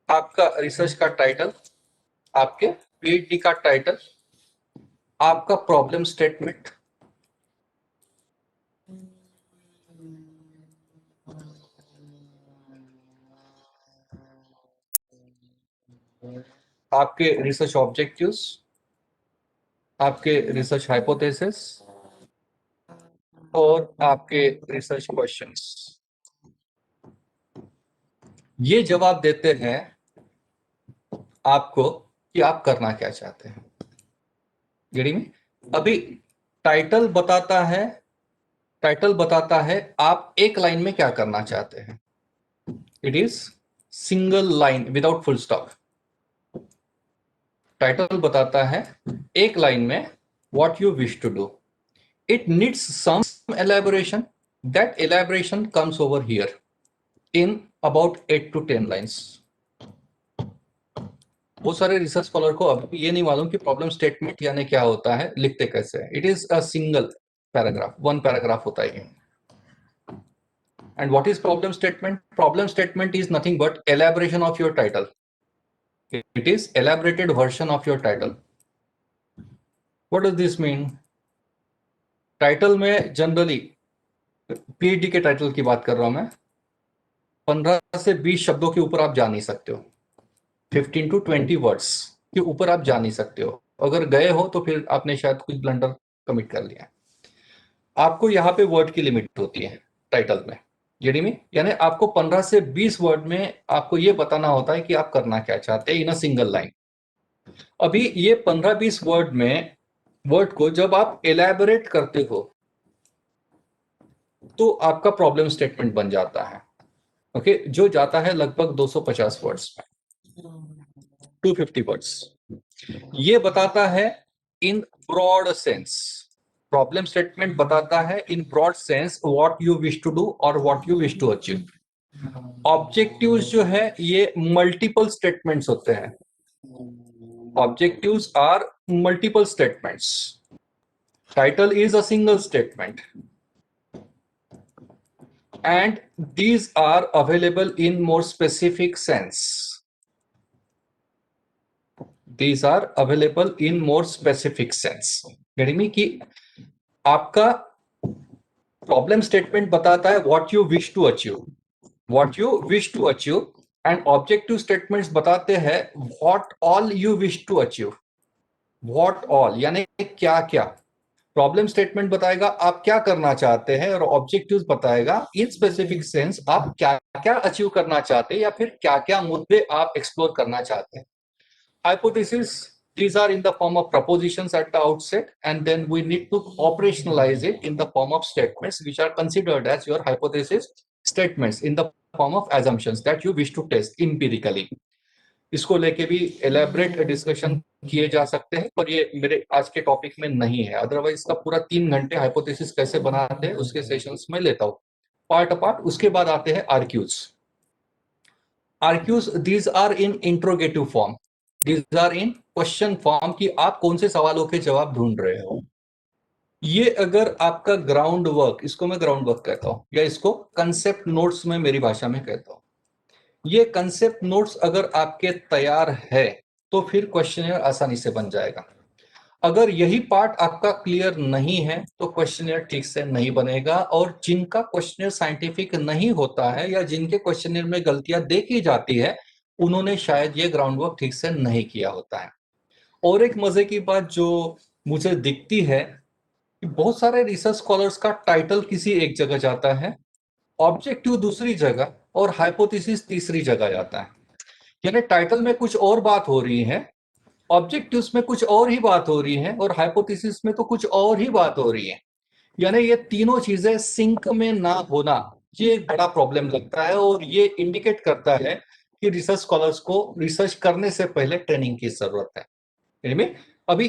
आपका रिसर्च का टाइटल, आपके पीएचडी का टाइटल, आपका प्रॉब्लम स्टेटमेंट, आपके रिसर्च ऑब्जेक्टिव्स, आपके रिसर्च हाइपोथेसिस और आपके रिसर्च क्वेश्चंस। ये जवाब देते हैं आपको कि आप करना क्या चाहते हैं। अभी टाइटल बताता है आप एक लाइन में क्या करना चाहते हैं। It is single line without full stop. Title बताता है एक लाइन में what you wish to do. It needs some elaboration. That elaboration comes over here in about 8 to 10 lines. बहुत सारे रिसर्च स्कॉलर को अभी ये नहीं मालूम कि प्रॉब्लम स्टेटमेंट यानी क्या होता है, लिखते कैसे है। It is a single paragraph, one paragraph होता है। And what is problem statement? Problem statement is nothing but elaboration of your title. It is elaborated version of your title. What does this mean? Title में generally, PhD के title की बात कर रहा हूं मैं, 15 से 20 शब्दों के ऊपर आप जा नहीं सकते हो। 15 to 20 वर्ड्स के ऊपर आप जा नहीं सकते हो। अगर गए हो तो फिर आपने शायद कुछ ब्लंडर कमिट कर लिया। आपको यहाँ पे वर्ड की लिमिट होती है टाइटल में, यानी आपको 15 से 20 वर्ड में आपको ये बताना होता है कि आप करना क्या चाहते हैं इन अ सिंगल लाइन। अभी ये 15-20 वर्ड को जब आप एलैबोरेट करते हो तो आपका प्रॉब्लम स्टेटमेंट बन जाता है। ओके, जो जाता है लगभग 250 वर्ड्स में, 250 वर्ड्स। ये बताता है in broad sense, problem statement बताता है in broad sense what you wish to do और what you wish to achieve. Objectives जो है ये मल्टीपल स्टेटमेंट्स होते हैं। Objectives are multiple statements. Title is a single statement. And these are available in more specific sense. These are available in more specific sense. यानी कि आपका problem statement बताता है what you wish to achieve. And objective statements बताते हैं what all you wish to achieve. What all यानी क्या क्या, प्रॉब्लम स्टेटमेंट बताएगा आप क्या करना चाहते हैं, और ऑब्जेक्टिव्स बताएगा इन स्पेसिफिक सेंस आप क्या क्या अचीव करना चाहते हैं या फिर क्या क्या मुद्दे आप एक्सप्लोर करना चाहते हैं. Hypothesis, these are in the form of propositions at the outset, and then we need to operationalize it in the form of statements, which are considered as your hypothesis statements in the form of assumptions that you wish to test empirically. इसको लेके भी elaborate discussion किए जा सकते हैं, पर ये मेरे आज के टॉपिक में नहीं है. अदरवाइज इसका पूरा 3 घंटे हाइपोथेसिस कैसे बनाते हैं उसके सेशंस में लेता हूँ पार्ट अपार्ट. उसके बाद आते हैं RQs. RQs these are in interrogative form, these are in question form कि आप कौन से सवालों के जवाब ढूंढ रहे हो. ये अगर आपका ग्राउंड वर्क, इसको मैं ग्राउंड वर्क कहता हूं या इसको कंसेप्ट नोट्स में मेरी भाषा में कहता हूं. ये कंसेप्ट नोट्स अगर आपके तैयार है तो फिर क्वेश्चनर आसानी से बन जाएगा. अगर यही पार्ट आपका क्लियर नहीं है तो क्वेश्चनर ठीक से नहीं बनेगा, और जिनका क्वेश्चनर साइंटिफिक नहीं होता है या जिनके क्वेश्चनर में गलतियां देखी जाती है उन्होंने शायद ये ग्राउंड वर्क ठीक से नहीं किया होता है. और एक मजे की बात जो मुझे दिखती है कि बहुत सारे रिसर्च स्कॉलर्स का टाइटल किसी एक जगह जाता है, ऑब्जेक्टिव दूसरी जगह और हाइपोथेसिस तीसरी जगह जाता है. यानी टाइटल में कुछ और बात हो रही है, ऑब्जेक्टिव्स में कुछ और ही बात हो रही है, और हाइपोथेसिस में तो कुछ और ही बात हो रही है. यानी ये तीनों चीजें सिंक में ना होना, ये एक बड़ा प्रॉब्लम लगता है, और ये इंडिकेट करता है कि रिसर्च स्कॉलर्स को रिसर्च करने से पहले ट्रेनिंग की जरूरत है. अभी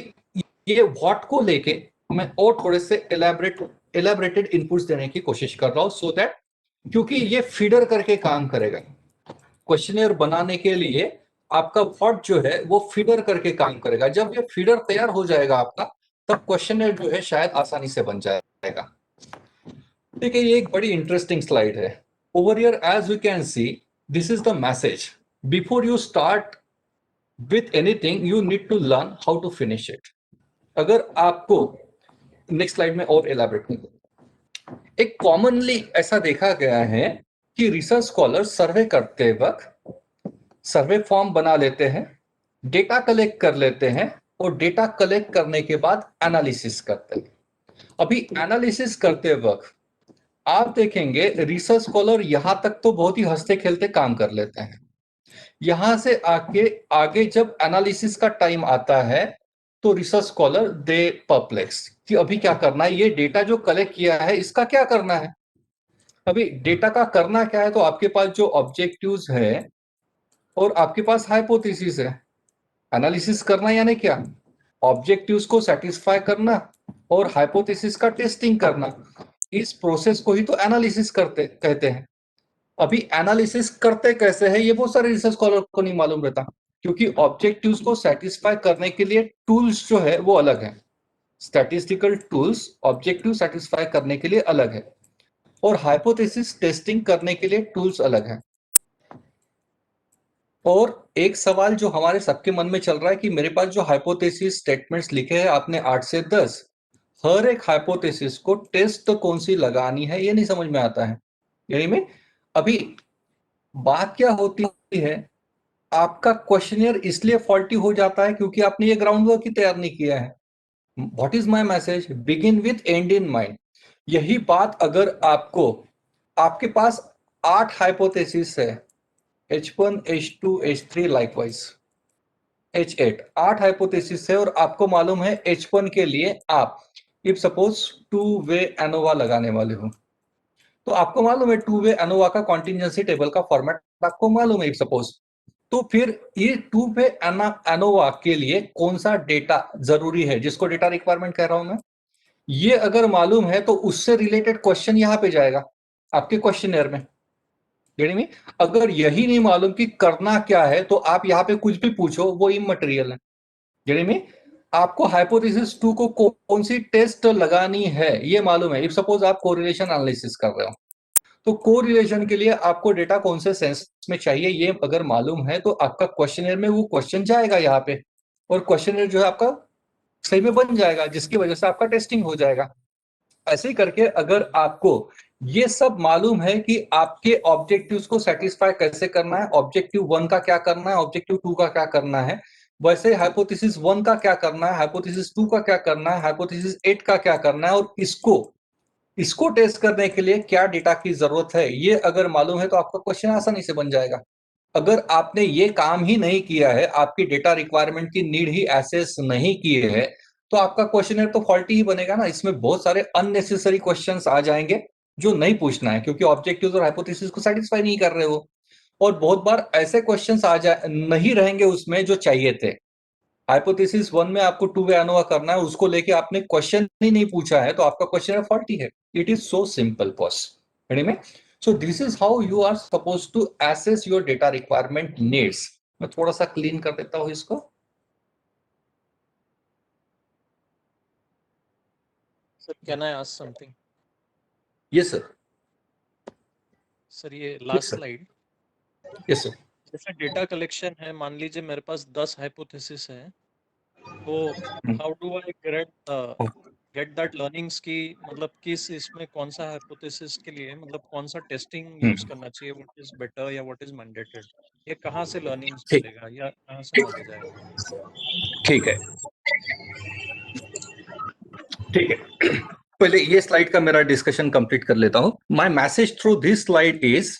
ये व्हाट को लेके मैं और थोड़े से एलैबोरेटेड इनपुट्स देने की कोशिश कर रहा हूं, सो दैट, क्योंकि ये फीडर करके काम करेगा. क्वेश्चनर बनाने के लिए आपका व्हाट जो है वो फीडर करके काम करेगा. जब ये फीडर तैयार हो जाएगा आपका, तब क्वेश्चनर जो है शायद आसानी से बन जाएगा. ठीक है, ये एक बड़ी इंटरेस्टिंग स्लाइड है. Over here as we can see, this is the message. Before you start with anything you need to learn how to finish it. अगर आपको नेक्स्ट स्लाइड में और एलैबोरेट करूं, एक कॉमनली ऐसा देखा गया है कि रिसर्च स्कॉलर सर्वे करते वक्त सर्वे फॉर्म बना लेते हैं, डेटा कलेक्ट कर लेते हैं, और डेटा कलेक्ट करने के बाद एनालिसिस करते हैं. अभी एनालिसिस करते वक्त आप देखेंगे रिसर्च स्कॉलर यहां तक तो बहुत ही हंसते खेलते काम कर लेते हैं. यहां से आगे जब एनालिसिस का टाइम आता है तो रिसर्च स्कॉलर दे परप्लेक्स कि अभी क्या करना है, ये डेटा जो कलेक्ट किया है इसका क्या करना है. अभी डेटा का करना क्या है, तो आपके पास जो ऑब्जेक्टिव्स है और आपके पास हाइपोथेसिस है. एनालिसिस करना यानी क्या, ऑब्जेक्टिव्स को सेटिस्फाई करना और हाइपोथेसिस का टेस्टिंग करना. इस प्रोसेस को ही तो एनालिसिस कहते हैं. अभी एनालिसिस करते कैसे है ये बहुत सारे रिसर्च स्कॉलर को नहीं मालूम रहता, क्योंकि ऑब्जेक्टिव्स को सेटिस्फाई करने के लिए टूल्स जो है वो अलग है. स्टैटिस्टिकल टूल्स ऑब्जेक्टिव सेटिस्फाई करने के लिए अलग है, और हाइपोथेसिस टेस्टिंग करने के लिए टूल्स अलग है. और एक सवाल जो हमारे सबके मन में चल रहा है कि मेरे पास जो हाइपोथेसिस स्टेटमेंट्स लिखे हैं आपने 8 से 10, हर एक हाइपोथेसिस को टेस्ट तो कौन सी लगानी है ये नहीं समझ में आता है. यानी में अभी बात क्या होती है, आपका क्वेश्चनियर इसलिए फॉल्टी हो जाता है क्योंकि आपने ये ग्राउंड वर्क ही तैयार नहीं किया है. What is my message, begin with and in mind. यही बात अगर आपके पास 8 हाइपोथेसिस है, H1, H2, H3 likewise H8, 8 hypothesis है, और आपको मालूम है H1 के लिए आप इफ सपोज 2 वे एनोवा लगाने वाले हो, तो आपको मालूम है 2 वे एनोवा का कॉन्टिजेंसी टेबल का फॉर्मेट आपको मालूम है इफ सपोज. तो फिर ये 2 वे एनोवा के लिए कौन सा डेटा जरूरी है, जिसको डेटा रिक्वायरमेंट कह रहा हूं मैं, ये अगर मालूम है तो उससे रिलेटेड क्वेश्चन यहाँ पे जाएगा आपके क्वेश्चनर में. यानी में अगर यही नहीं मालूम कि करना क्या है तो आप यहाँ पे कुछ भी पूछो वो इमटेरियल है. यानी में आपको हाइपोथेसिस 2 को कौन सी टेस्ट लगानी है ये मालूम है. इफ सपोज आप कोरिलेशन एनालिसिस कर रहे हो, तो कोरिलेशन के लिए आपको डेटा कौन से सेंस में चाहिए ये अगर मालूम है तो आपका क्वेश्चनर में वो क्वेश्चन जाएगा यहाँ पे, और क्वेश्चनर जो है आपका सही में बन जाएगा, जिसकी वजह से आपका टेस्टिंग हो जाएगा. ऐसे ही करके अगर आपको ये सब मालूम है कि आपके ऑब्जेक्टिव्स को सेटिस्फाई कैसे करना है, ऑब्जेक्टिव 1 का क्या करना है, ऑब्जेक्टिव 2 का क्या करना है, वैसे हाइपोथेसिस 1 का क्या करना है, हाइपोथेसिस 2 का क्या करना है, हाइपोथेसिस 8 का क्या करना है, और इसको टेस्ट करने के लिए क्या डेटा की जरूरत है, ये अगर मालूम है तो आपका क्वेश्चन आसानी से बन जाएगा। अगर आपने ये काम ही नहीं किया है, आपकी डेटा रिक्वायरमेंट की नीड ही एसेस नहीं की है, तो आपका क्वेश्चन तो फॉल्टी ही बनेगा ना। इसमें बहुत सारे अननेसेसरी क्वेश्चंस आ जाएंगे जो नहीं पूछना है, क्योंकि ऑब्जेक्टिव्स और हाइपोथेसिस को सेटिस्फाई नहीं कर रहे हो। और बहुत बार ऐसे क्वेश्चंस नहीं रहेंगे उसमें जो चाहिए थे। हाइपोथेसिस 1 में आपको टू वे एनोवा करना है, उसको लेके आपने क्वेश्चन ही नहीं पूछा है, तो आपका क्वेश्चन फॉल्टी है। It is so simple boss. में so this is how you are suppose to assess your data requirement needs. मैं थोड़ा सा क्लीन कर देता हूं इसको। Sir can I ask something? Yes sir. Sir ये लास्ट स्लाइड, यस सर। जैसे डेटा कलेक्शन है, मान लीजिए मेरे पास 10 हाइपोथेसिस है, तो how do I get that learnings की, मतलब किस इसमें कौन सा हाइपोथेसिस के लिए मतलब कौन सा टेस्टिंग यूज करना चाहिए, व्हाट इज बेटर या व्हाट इज मैंडेटेड, ये कहाँ से लर्निंग्स ठीक मिलेगा या कहाँ से नॉलेज आएगा? ठीक है ठीक है। पहले ये स्लाइड का मेरा डिस्कशन कंप्लीट कर लेता हूं। My message through this slide is,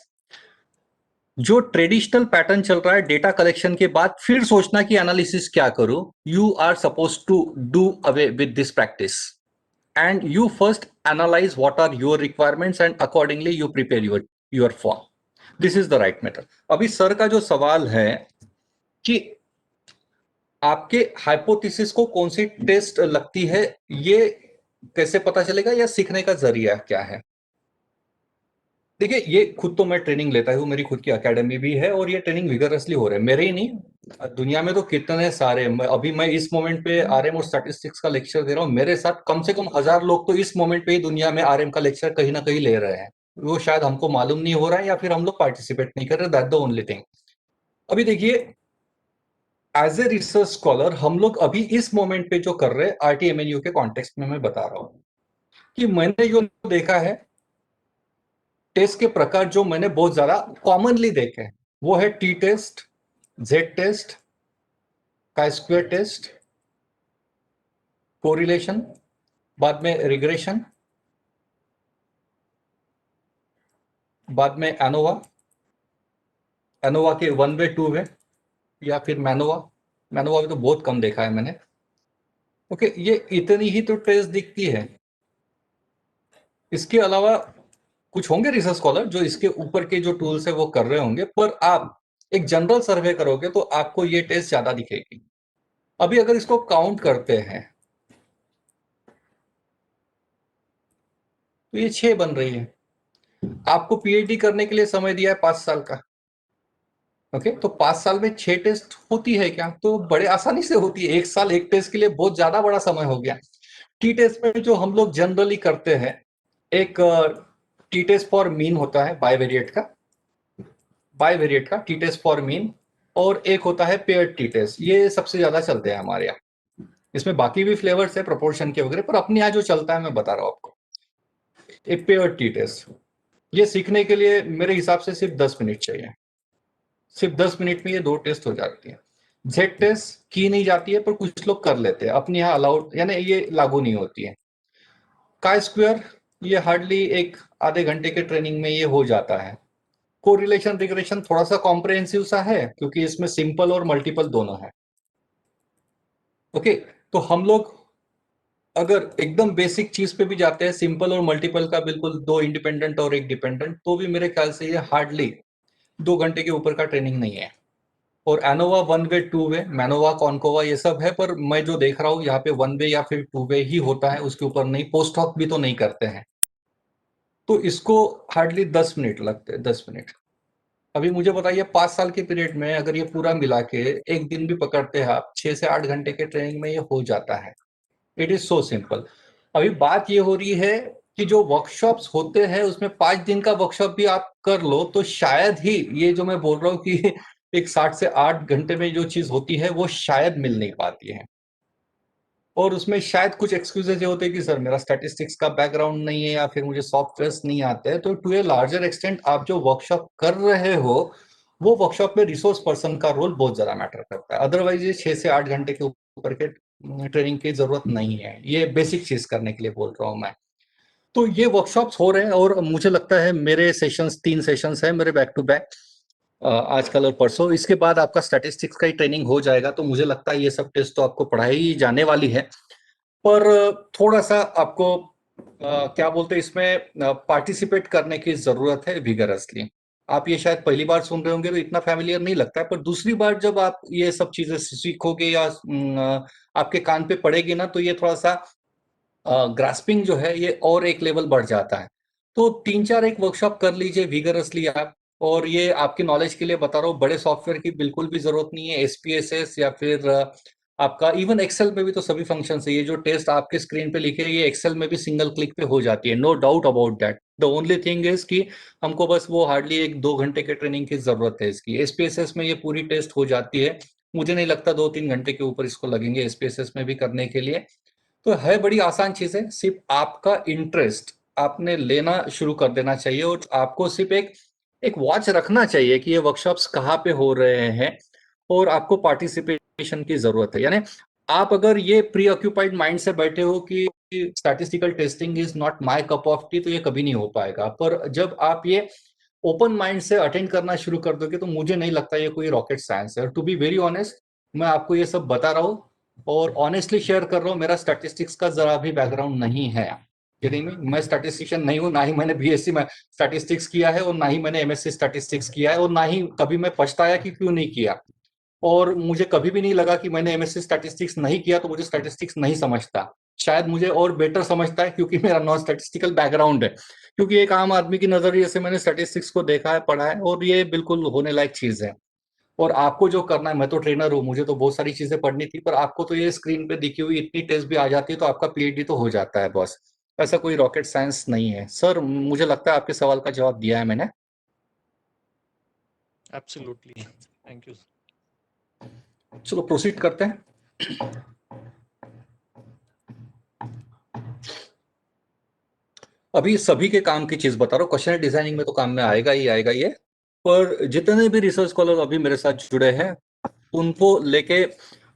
जो ट्रेडिशनल पैटर्न चल रहा है डेटा कलेक्शन के बाद फिर सोचना कि एनालिसिस क्या करूं, you are suppose to do away with this practice and you first analyse what are your requirements and accordingly you prepare your form. This is the right method. अभी sir का जो सवाल है कि आपके हाइपोथेसिस को कौन सी टेस्ट लगती है, ये कैसे पता चलेगा, या सीखने का जरिया क्या है। देखिए, ये खुद तो मैं ट्रेनिंग लेता हूँ, मेरी खुद की एकेडमी भी है और ये ट्रेनिंग विगरसली हो रहा है। मेरे ही नहीं, दुनिया में तो कितने सारे, अभी मैं इस मोमेंट पे आरएम और स्टैटिस्टिक्स का लेक्चर दे रहा हूँ, मेरे साथ कम से कम 1000 लोग तो इस मोमेंट पे ही दुनिया में आरएम का लेक्चर कहीं ना कहीं ले रहे हैं। वो शायद हमको मालूम नहीं हो रहा है या फिर हम लोग पार्टिसिपेट नहीं कर रहे, दैट द ओनली थिंग। अभी देखिए, एज ए रिसर्च स्कॉलर हम लोग अभी इस मोमेंट पे जो कर रहे हैं आरटीएमएनयू के कॉन्टेक्स्ट में मैं बता रहा हूँ कि मैंने जो देखा है, टेस्ट के प्रकार जो मैंने बहुत ज्यादा कॉमनली देखे हैं, वो है टी टेस्ट, जेड टेस्ट, का स्क्वायर टेस्ट, कोरिलेशन, बाद में रिग्रेशन, बाद में एनोवा, एनोवा के 1 वे 2 वे, या फिर मैनोवा। मैनोवा भी तो बहुत कम देखा है मैंने। ओके, ये इतनी ही तो टेस्ट दिखती है। इसके अलावा कुछ होंगे रिसर्च स्कॉलर जो इसके ऊपर के जो टूल्स है वो कर रहे होंगे, पर आप एक जनरल सर्वे करोगे तो आपको ये टेस्ट ज्यादा दिखेगी। अभी अगर इसको काउंट करते हैं तो ये 6 बन रही है। आपको पीएचडी करने के लिए समय दिया है 5 साल का। ओके, तो 5 साल में 6 टेस्ट होती है क्या? तो बड़े आसानी से होती है। 1 साल एक टेस्ट के लिए बहुत ज्यादा बड़ा समय हो गया। टी टेस्ट में जो हम लोग जनरली करते हैं, एक टी टेस्ट फॉर मीन होता है, बायवेरिएट का टी टेस्ट फॉर मीन, और एक होता है पेयर टी टेस्ट। ये सबसे ज्यादा चलते हैं हमारे यहाँ। इसमें बाकी भी फ्लेवर्स है प्रोपोर्शन के वगैरह, पर अपने यहाँ जो चलता है मैं बता रहा हूँ आपको। एक पेयर टी टेस्ट, ये सीखने के लिए मेरे हिसाब से सिर्फ 10 मिनट चाहिए। सिर्फ 10 मिनट में ये 2 टेस्ट हो जाती है। जेड टेस्ट की नहीं जाती है, पर कुछ लोग कर लेते हैं, अपने यहाँ अलाउड, यानी ये लागू नहीं होती है। का स्क्वायर, ये हार्डली एक आधे घंटे के ट्रेनिंग में ये हो जाता है। कोरिलेशन रिग्रेशन थोड़ा सा कॉम्प्रिहेंसिव सा है, क्योंकि इसमें सिंपल और मल्टीपल दोनों है। ओके, तो हम लोग अगर एकदम बेसिक चीज पे भी जाते हैं, सिंपल और मल्टीपल का, बिल्कुल 2 इंडिपेंडेंट और 1 डिपेंडेंट, तो भी मेरे ख्याल से ये हार्डली 2 घंटे के ऊपर का ट्रेनिंग नहीं है। और एनोवा 1 वे 2 वे, मैनोवा, कॉन्कोवा, ये सब है, पर मैं जो देख रहा हूँ यहाँ पे 1 वे या फिर 2 वे ही होता है, उसके ऊपर नहीं। पोस्ट हॉक भी तो नहीं करते हैं, तो इसको हार्डली 10 मिनट लगते हैं, 10 मिनट। अभी मुझे बताइए 5 साल के पीरियड में अगर ये पूरा मिला के एक दिन भी पकड़ते हैं आप, 6 से 8 घंटे के ट्रेनिंग में ये हो जाता है। It is so simple. अभी बात ये हो रही है कि जो वर्कशॉप्स होते हैं उसमें 5 दिन का वर्कशॉप भी आप कर लो तो शायद ही ये जो मैं बोल रहा हूँ कि एक 7 से 8 घंटे में जो चीज होती है वो शायद मिल नहीं पाती है। और उसमें शायद कुछ एक्सक्यूजेज ये होते हैं कि सर मेरा स्टैटिस्टिक्स का बैकग्राउंड नहीं है, या फिर मुझे सॉफ्टवेयर नहीं आते हैं। तो टू ए लार्जर एक्सटेंट आप जो वर्कशॉप कर रहे हो वो वर्कशॉप में रिसोर्स पर्सन का रोल बहुत ज्यादा मैटर करता है। अदरवाइज ये 6 से 8 घंटे के ऊपर के ट्रेनिंग की जरूरत नहीं है, ये बेसिक चीज करने के लिए बोल रहा हूँ मैं। तो ये वर्कशॉप्स हो रहे हैं और मुझे लगता है मेरे सेशंस 3 सेशंस हैं मेरे बैक टू बैक, आज कल और परसों। इसके बाद आपका स्टैटिस्टिक्स का ही ट्रेनिंग हो जाएगा, तो मुझे लगता है ये सब टेस्ट तो आपको पढ़ाई जाने वाली है, पर थोड़ा सा आपको क्या बोलते हैं इसमें पार्टिसिपेट करने की जरूरत है विगरसली। आप ये शायद पहली बार सुन रहे होंगे तो इतना फैमिलियर नहीं लगता है, पर दूसरी बार जब आप ये सब चीजें सीखोगे या आपके कान पे पड़ेगी ना, तो ये थोड़ा सा ग्रास्पिंग जो है ये और एक लेवल बढ़ जाता है। तो 3-4 एक वर्कशॉप कर लीजिए विगरसली आप। और ये आपकी नॉलेज के लिए बता रहा हूँ, बड़े सॉफ्टवेयर की बिल्कुल भी जरूरत नहीं है। एसपीएसएस या फिर आपका इवन एक्सेल में भी तो सभी फंक्शन है। ये जो टेस्ट आपके स्क्रीन पे लिखे हैं ये एक्सेल में भी सिंगल क्लिक पे हो जाती है, no doubt about that. The only thing is कि हमको बस वो हार्डली 1-2 घंटे के ट्रेनिंग की जरूरत है इसकी। एसपीएसएस में ये पूरी टेस्ट हो जाती है, मुझे नहीं लगता 2-3 घंटे के ऊपर इसको लगेंगे एसपीएसएस में भी करने के लिए। तो है बड़ी आसान चीज है, सिर्फ आपका इंटरेस्ट आपने लेना शुरू कर देना चाहिए और आपको सिर्फ एक वॉच रखना चाहिए कि ये वर्कशॉप्स कहाँ पे हो रहे हैं और आपको पार्टिसिपेशन की जरूरत है। यानी आप अगर ये प्री ऑक्यूपाइड माइंड से बैठे हो कि statistical testing is not my cup of T, तो ये कभी नहीं हो पाएगा। पर जब आप ये ओपन माइंड से अटेंड करना शुरू कर दोगे तो मुझे नहीं लगता ये कोई रॉकेट साइंस है। टू बी वेरी ऑनेस्ट, मैं आपको ये सब बता रहा हूँ और ऑनेस्टली शेयर कर रहा हूँ, मेरा स्टैटिस्टिक्स का जरा भी बैकग्राउंड नहीं है। मैं स्टैटिस्टिशियन नहीं हूँ, ना ही मैंने बीएससी में स्टैटिस्टिक्स किया है और ना ही मैंने एमएससी स्टैटिस्टिक्स किया है और ना ही कभी मैं पछताया कि क्यों नहीं किया। और मुझे कभी भी नहीं लगा कि मैंने एमएससी स्टैटिस्टिक्स नहीं किया तो मुझे स्टैटिस्टिक्स नहीं समझता। शायद मुझे और बेटर समझता है क्योंकि मेरा नॉन स्टैटिस्टिकल बैकग्राउंड है। क्योंकि एक आम आदमी की नजरिए से मैंने स्टैटिस्टिक्स को देखा है, पढ़ा है और ये बिल्कुल होने लायक चीज है। और आपको जो करना है, मैं तो ट्रेनर हूँ, मुझे तो बहुत सारी चीजें पढ़नी थी, पर आपको तो ये स्क्रीन पे दिखी हुई इतनी टेस्ट भी आ जाती है तो आपका पीएचडी तो हो जाता है बॉस। ऐसा कोई रॉकेट साइंस नहीं है सर। मुझे लगता है आपके सवाल का जवाब दिया है मैंने। Absolutely, thank you. चलो प्रोसीड करते हैं। अभी सभी के काम की चीज बता रहा हूँ, क्वेश्चन डिजाइनिंग में तो काम में आएगा ही आएगा ये। पर जितने भी रिसर्च स्कॉलर अभी मेरे साथ जुड़े हैं उनको लेके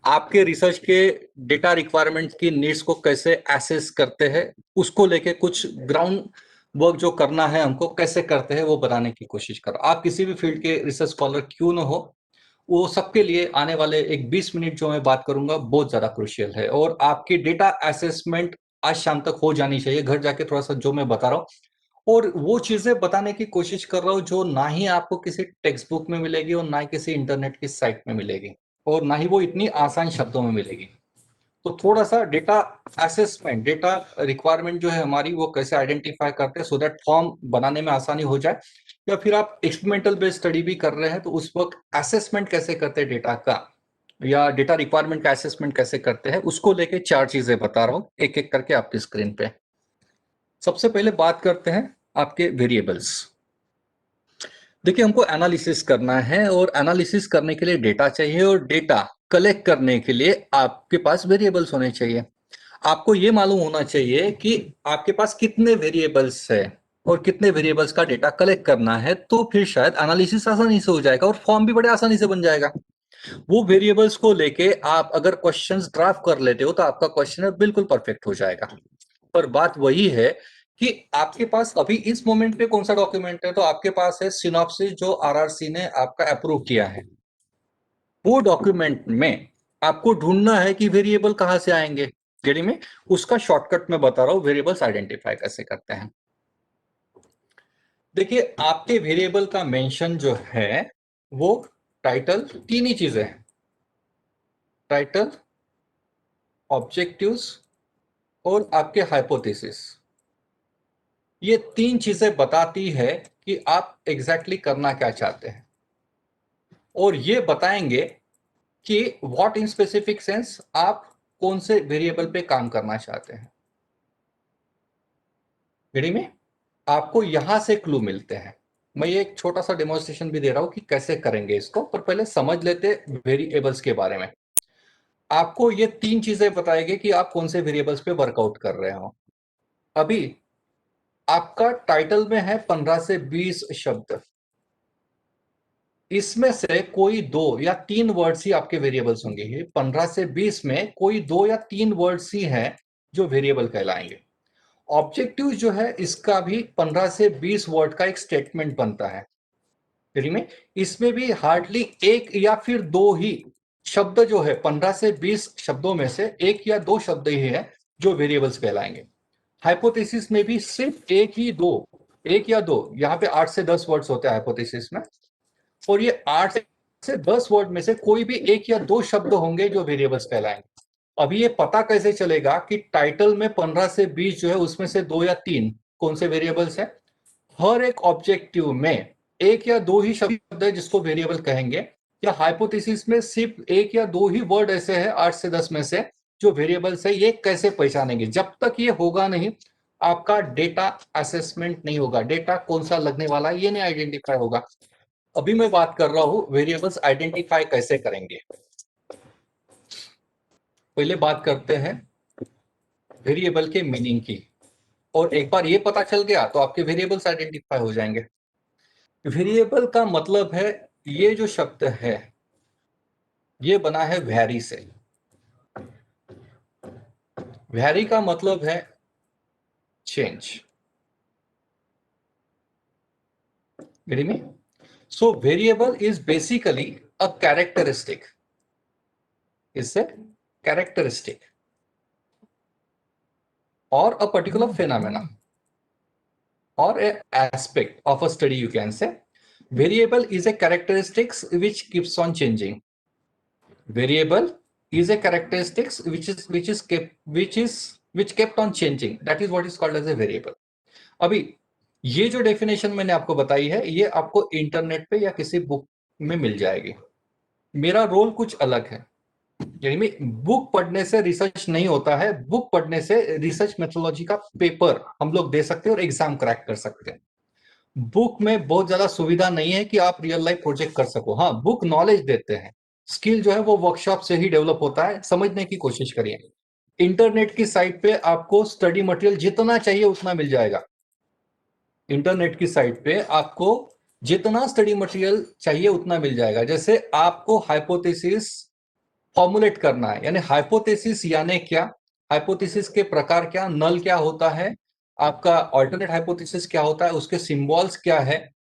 आपके रिसर्च के डेटा रिक्वायरमेंट की नीड्स को कैसे एसेस करते हैं, उसको लेके कुछ ग्राउंड वर्क जो करना है हमको कैसे करते हैं वो बताने की कोशिश करो। आप किसी भी फील्ड के रिसर्च स्कॉलर क्यों न हो, वो सबके लिए आने वाले एक 20 मिनट जो मैं बात करूंगा बहुत ज्यादा क्रुशियल है। और आपकी डेटा असेसमेंट आज शाम तक हो जानी चाहिए, घर जाके थोड़ा सा जो मैं बता रहा हूँ और वो चीजें बताने की कोशिश कर रहा हूँ जो ना ही आपको किसी टेक्स्ट बुक में मिलेगी और ना ही किसी इंटरनेट की साइट में मिलेगी और ना ही वो इतनी आसान शब्दों में मिलेगी। तो थोड़ा सा डेटा असेसमेंट, डेटा रिक्वायरमेंट जो है हमारी वो कैसे आइडेंटिफाई करते हैं सो दैट फॉर्म बनाने में आसानी हो जाए। या फिर आप एक्सपेरिमेंटल बेस्ड स्टडी भी कर रहे हैं तो उस वक्त असेसमेंट कैसे करते हैं डेटा का, या डेटा रिक्वायरमेंट का असेसमेंट कैसे करते हैं, उसको लेके 4 चीजें बता रहा हूँ एक एक करके आपकी स्क्रीन पे। सबसे पहले बात करते हैं आपके वेरिएबल्स। देखिए हमको एनालिसिस करना है और एनालिसिस करने के लिए डेटा चाहिए और डेटा कलेक्ट करने के लिए आपके पास वेरिएबल्स होने चाहिए। आपको ये मालूम होना चाहिए कि आपके पास कितने वेरिएबल्स है और कितने वेरिएबल्स का डेटा कलेक्ट करना है, तो फिर शायद एनालिसिस आसानी से हो जाएगा और फॉर्म भी बड़े आसानी से बन जाएगा। वो वेरिएबल्स को लेके आप अगर क्वेश्चंस ड्राफ्ट कर लेते हो तो आपका क्वेश्चन बिल्कुल परफेक्ट हो जाएगा। पर बात वही है कि आपके पास अभी इस मोमेंट पे कौन सा डॉक्यूमेंट है, तो आपके पास है सिनॉप्सिस जो आरआरसी ने आपका अप्रूव किया है। वो डॉक्यूमेंट में आपको ढूंढना है कि वेरिएबल कहां से आएंगे। जेडी में उसका शॉर्टकट मैं बता रहा हूं, वेरिएबल्स आइडेंटिफाई कैसे करते हैं। देखिए आपके वेरिएबल का मेंशन जो है वो टाइटल, 3 ही चीजें हैं, टाइटल, ऑब्जेक्टिव्स और आपके हाइपोथेसिस। ये 3 चीजें बताती है कि आप एग्जैक्टली करना क्या चाहते हैं और ये बताएंगे कि व्हाट इन स्पेसिफिक सेंस आप कौन से वेरिएबल पे काम करना चाहते हैं। रेडी में आपको यहां से क्लू मिलते हैं। मैं ये एक छोटा सा डेमोन्स्ट्रेशन भी दे रहा हूं कि कैसे करेंगे इसको, पर पहले समझ लेते वेरिएबल्स के बारे में। आपको ये 3 चीजें बताएंगे कि आप कौन से वेरिएबल्स पे वर्कआउट कर रहे हो। अभी आपका टाइटल में है 15 से 20 शब्द, इसमें से कोई 2 या 3 वर्ड्स ही आपके वेरिएबल्स होंगे। ये 15 से 20 में कोई 2 या 3 वर्ड्स ही हैं जो वेरिएबल कहलाएंगे। ऑब्जेक्टिव जो है इसका भी 15 से 20 वर्ड का एक स्टेटमेंट बनता है। में इसमें भी हार्डली 1 या फिर 2 ही शब्द जो है 15 से 20 शब्दों में से 1 या 2 शब्द ही है जो वेरिएबल्स कहलाएंगे। हाइपोथेसिस में भी सिर्फ 1 या 2 यहाँ पे 8 से 10 वर्ड्स होते हैं हाइपोथेसिस में, और ये 8 से 10 वर्ड में से कोई भी 1 या 2 शब्द होंगे जो वेरिएबल्स कहलाएंगे। अभी ये पता कैसे चलेगा कि टाइटल में 15 से 20 जो है उसमें से 2 या 3 कौन से वेरिएबल्स है? हर एक ऑब्जेक्टिव में 1 या 2 ही शब्द है जिसको वेरिएबल कहेंगे, या हाइपोथेसिस में सिर्फ 1 या 2 ही वर्ड ऐसे हैं 8 से 10 में से जो वेरिएबल्स है। ये कैसे पहचानेंगे? जब तक ये होगा नहीं आपका डेटा असेसमेंट नहीं होगा, डेटा कौन सा लगने वाला है ये नहीं आइडेंटिफाई होगा। अभी मैं बात कर रहा हूं वेरिएबल्स आइडेंटिफाई कैसे करेंगे। पहले बात करते हैं वेरिएबल के मीनिंग की, और एक बार ये पता चल गया तो आपके वेरिएबल्स आइडेंटिफाई हो जाएंगे। वेरिएबल का मतलब है, ये जो शब्द है ये बना है वैरी से। वैरी का मतलब है change. getting me? So variable is basically a characteristic. It's a characteristic or a particular phenomena or a aspect of a study, you can say. Variable is a characteristics which keeps on changing. Variable is a characteristics which kept on changing. That is what is called as a variable. अभी ये जो definition मैंने आपको बताई है ये आपको internet पे या किसी बुक में मिल जाएगी। मेरा रोल कुछ अलग है, यानी बुक पढ़ने से रिसर्च नहीं होता है। बुक पढ़ने से रिसर्च मेथोडोलॉजी का पेपर हम लोग दे सकते हैं और एग्जाम क्रैक कर सकते हैं। बुक में बहुत ज्यादा सुविधा नहीं है कि आप रियल लाइफ प्रोजेक्ट कर सको। हाँ, बुक नॉलेज देते हैं, स्किल जो है वो वर्कशॉप से ही डेवलप होता है। समझने की कोशिश करिए। इंटरनेट की साइट पे आपको स्टडी मटेरियल जितना चाहिए उतना मिल जाएगा। इंटरनेट की साइट पे आपको जितना स्टडी मटेरियल चाहिए उतना मिल जाएगा। जैसे आपको हाइपोथेसिस फॉर्मुलेट करना है, यानी हाइपोथेसिस यानी क्या, हाइपोथेसिस के प्रकार क्या, नल क्या होता है, आपका अल्टरनेट हाइपोथेसिस क्या होता है, उसके सिंबल्स क्या है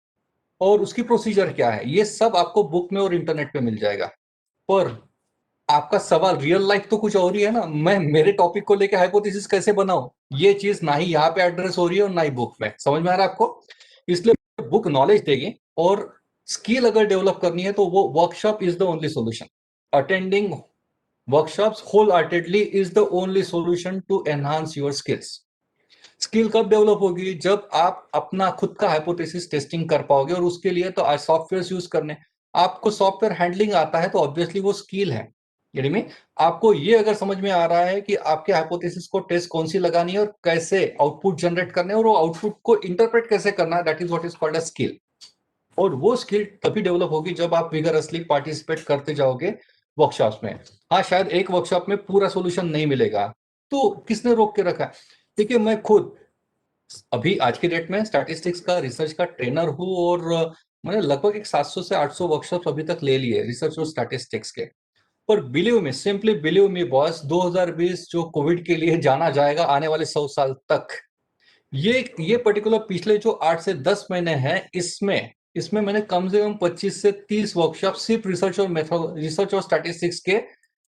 और उसकी प्रोसीजर क्या है, ये सब आपको बुक में और इंटरनेट पे मिल जाएगा। पर आपका सवाल रियल लाइफ तो कुछ और ही है ना। मैं मेरे टॉपिक को लेके हाइपोथेसिस कैसे बनाऊं, ये चीज ना ही यहाँ पे एड्रेस हो रही है और ना ही बुक में। समझ में आ रहा है आपको? इसलिए बुक नॉलेज देगी और स्किल अगर डेवलप करनी है तो वो workshop is the only solution. Attending workshops whole heartedly is the only solution to enhance your skills. Skill कब डेवलप होगी? जब आप अपना खुद का हाइपोथेसिस टेस्टिंग कर पाओगे, और उसके लिए तो आज सॉफ्टवेयर यूज करने, आपको सॉफ्टवेयर हैंडलिंग आता है तो ऑब्वियसली वो स्किल है। यानी में आपको ये अगर समझ में आ रहा है कि आपके हाइपोथेसिस को टेस्ट कौन सी लगानी है और कैसे आउटपुट जनरेट करने है और वो आउटपुट को इंटरप्रेट कैसे करना है, that is what is called a skill. और वो स्किल तभी डेवलप होगी जब आप विगरसली पार्टिसिपेट करते जाओगे वर्कशॉप्स में। हाँ, शायद एक वर्कशॉप में पूरा सोल्यूशन नहीं मिलेगा तो किसने रोक के रखा है? देखिए, मैं खुद अभी आज की डेट में स्टैटिस्टिक्स का रिसर्च का ट्रेनर हूँ और मैंने लगभग एक 700 से 800 वर्कशॉप अभी तक ले लिए रिसर्च और स्टैटिस्टिक्स के। पर believe me, simply believe me boss, 2020 जो कोविड के लिए जाना जाएगा आने वाले 100 साल तक, ये पर्टिकुलर पिछले जो 8 से 10 महीने हैं इसमें मैंने कम से कम 25 से 30 वर्कशॉप सिर्फ रिसर्च और स्टैटिस्टिक्स के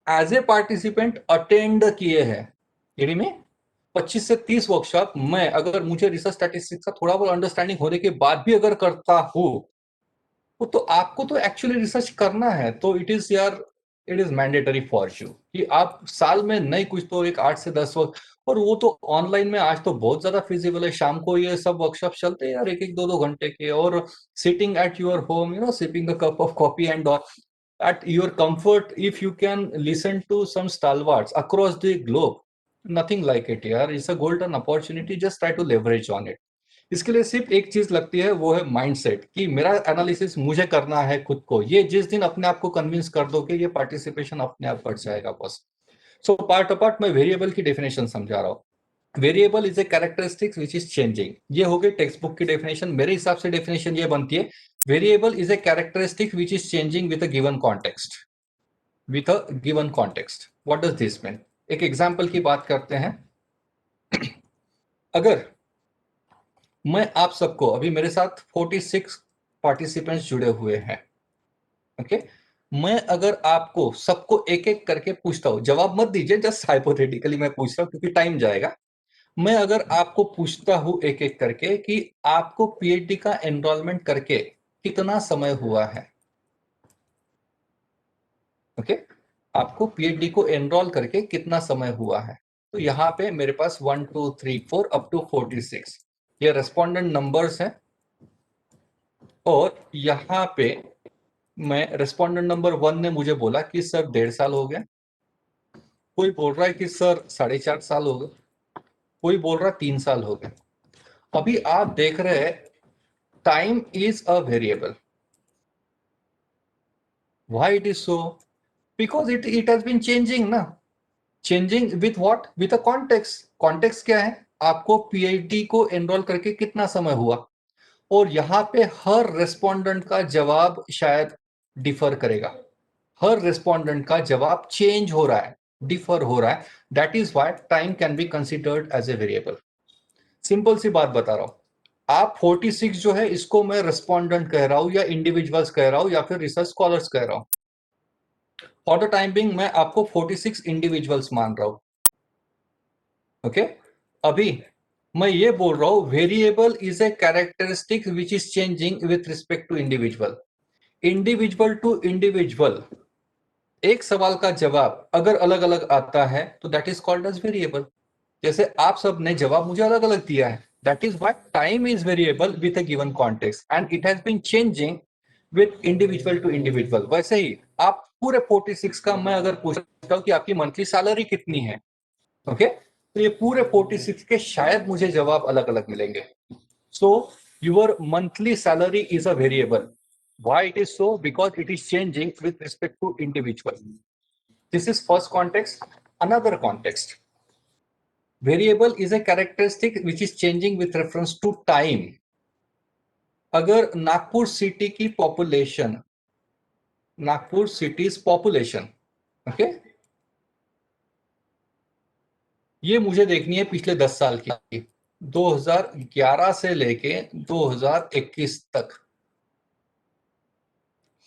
एज ए पार्टिसिपेंट अटेंड किए हैं। यानी में 25 से 30 वर्कशॉप मैं, अगर मुझे रिसर्च स्टैटिस्टिक्स का थोड़ा बहुत अंडरस्टैंडिंग होने के बाद भी अगर करता हूं तो आपको तो एक्चुअली रिसर्च करना है, तो it is mandatory for you कि आप साल में नहीं कुछ तो एक 8 से 10 वर्क, और वो तो ऑनलाइन में आज तो बहुत ज्यादा फिजिबल है। शाम को ये सब वर्कशॉप चलते हैं यार, एक 2 घंटे के, और sitting at your home, sipping a cup of coffee and at your comfort, if you can listen to some stalwarts across the globe, nothing like it यार। it's a golden opportunity, just try to leverage on it। इसके लिए सिर्फ एक चीज लगती है, वो है माइंडसेट, कि मेरा एनालिसिस मुझे करना है खुद को। ये जिस दिन अपने आप को कन्विंस कर दो कि ये पार्टिसिपेशन अपने आप बढ़ जाएगा बस। सो पार्ट अपार्ट मैं वेरिएबल की डेफिनेशन समझा रहा हूँ। Variable is A characteristics which is changing. ये हो गई टेक्स्ट बुक की डेफिनेशन। मेरे हिसाब से डेफिनेशन ये बनती है, variable is a characteristic which is changing with a given context. With a given context, what does this mean? एक एग्जांपल की बात करते हैं। अगर मैं आप सबको, अभी मेरे साथ 46 पार्टिसिपेंट्स जुड़े हुए हैं, ओके मैं अगर आपको सबको एक एक करके पूछता हूं, जवाब मत दीजिए, जस्ट हाइपोथेटिकली मैं पूछ रहा हूं क्योंकि टाइम जाएगा। मैं अगर आपको पूछता हूं एक एक करके कि आपको पीएचडी का एनरोलमेंट करके कितना समय हुआ है, ओके आपको पीएचडी को एनरोल करके कितना समय हुआ है, तो यहाँ पे मेरे पास 1 2 3 4 अप टू 46 ये रेस्पोंडेंट नंबर्स हैं। और यहाँ पे मैं रेस्पोंडेंट नंबर 1 ने मुझे बोला कि सर 1.5 साल हो गया, कोई बोल रहा है कि सर 4.5 साल हो गए, कोई बोल रहा 3 साल हो गए। अभी आप देख रहे हैं time is a variable. Why it is so? Because it has been changing ना। Changing with what? With a context. Context क्या है? आपको पीएचडी को एनरोल करके कितना समय हुआ, और यहाँ पे हर रेस्पोंडेंट का जवाब शायद डिफर करेगा। हर रेस्पोंडेंट का जवाब चेंज हो रहा है, डिफर हो रहा है। That is why time can be considered as a variable. Simple सी बात बता रहा हूं, आप 46 जो है इसको मैं रेस्पोंडेंट कह रहा हूं या इंडिविजुअल्स कह रहा हूं या फिर रिसर्च स्कॉलर्स कह रहा हूं। फॉर द टाइम बिंग मैं आपको 46 इंडिविजुअल्स मान रहा हूं, ओके अभी मैं ये बोल रहा हूं variable is a characteristic which is changing with respect to individual. Individual to individual एक सवाल का जवाब अगर अलग अलग आता है तो that is called as variable. जैसे आप सब ने जवाब मुझे अलग अलग दिया है, that is why time is variable with a given context and it has been changing with individual to individual. वैसे ही आप पूरे 46 का मैं अगर पूछता हूँ कि आपकी मंथली सैलरी कितनी है, ओके तो ये पूरे 46 के शायद मुझे जवाब अलग अलग मिलेंगे। So your monthly salary is a variable. Why it is so? Because it is changing with respect to individual. This is first context. Another context. Variable is a characteristic which is changing with reference to time. अगर Nagpur city की population, Nagpur cities population, okay ये मुझे देखनी है पिछले 10 साल की, 2011 से लेके 2021 तक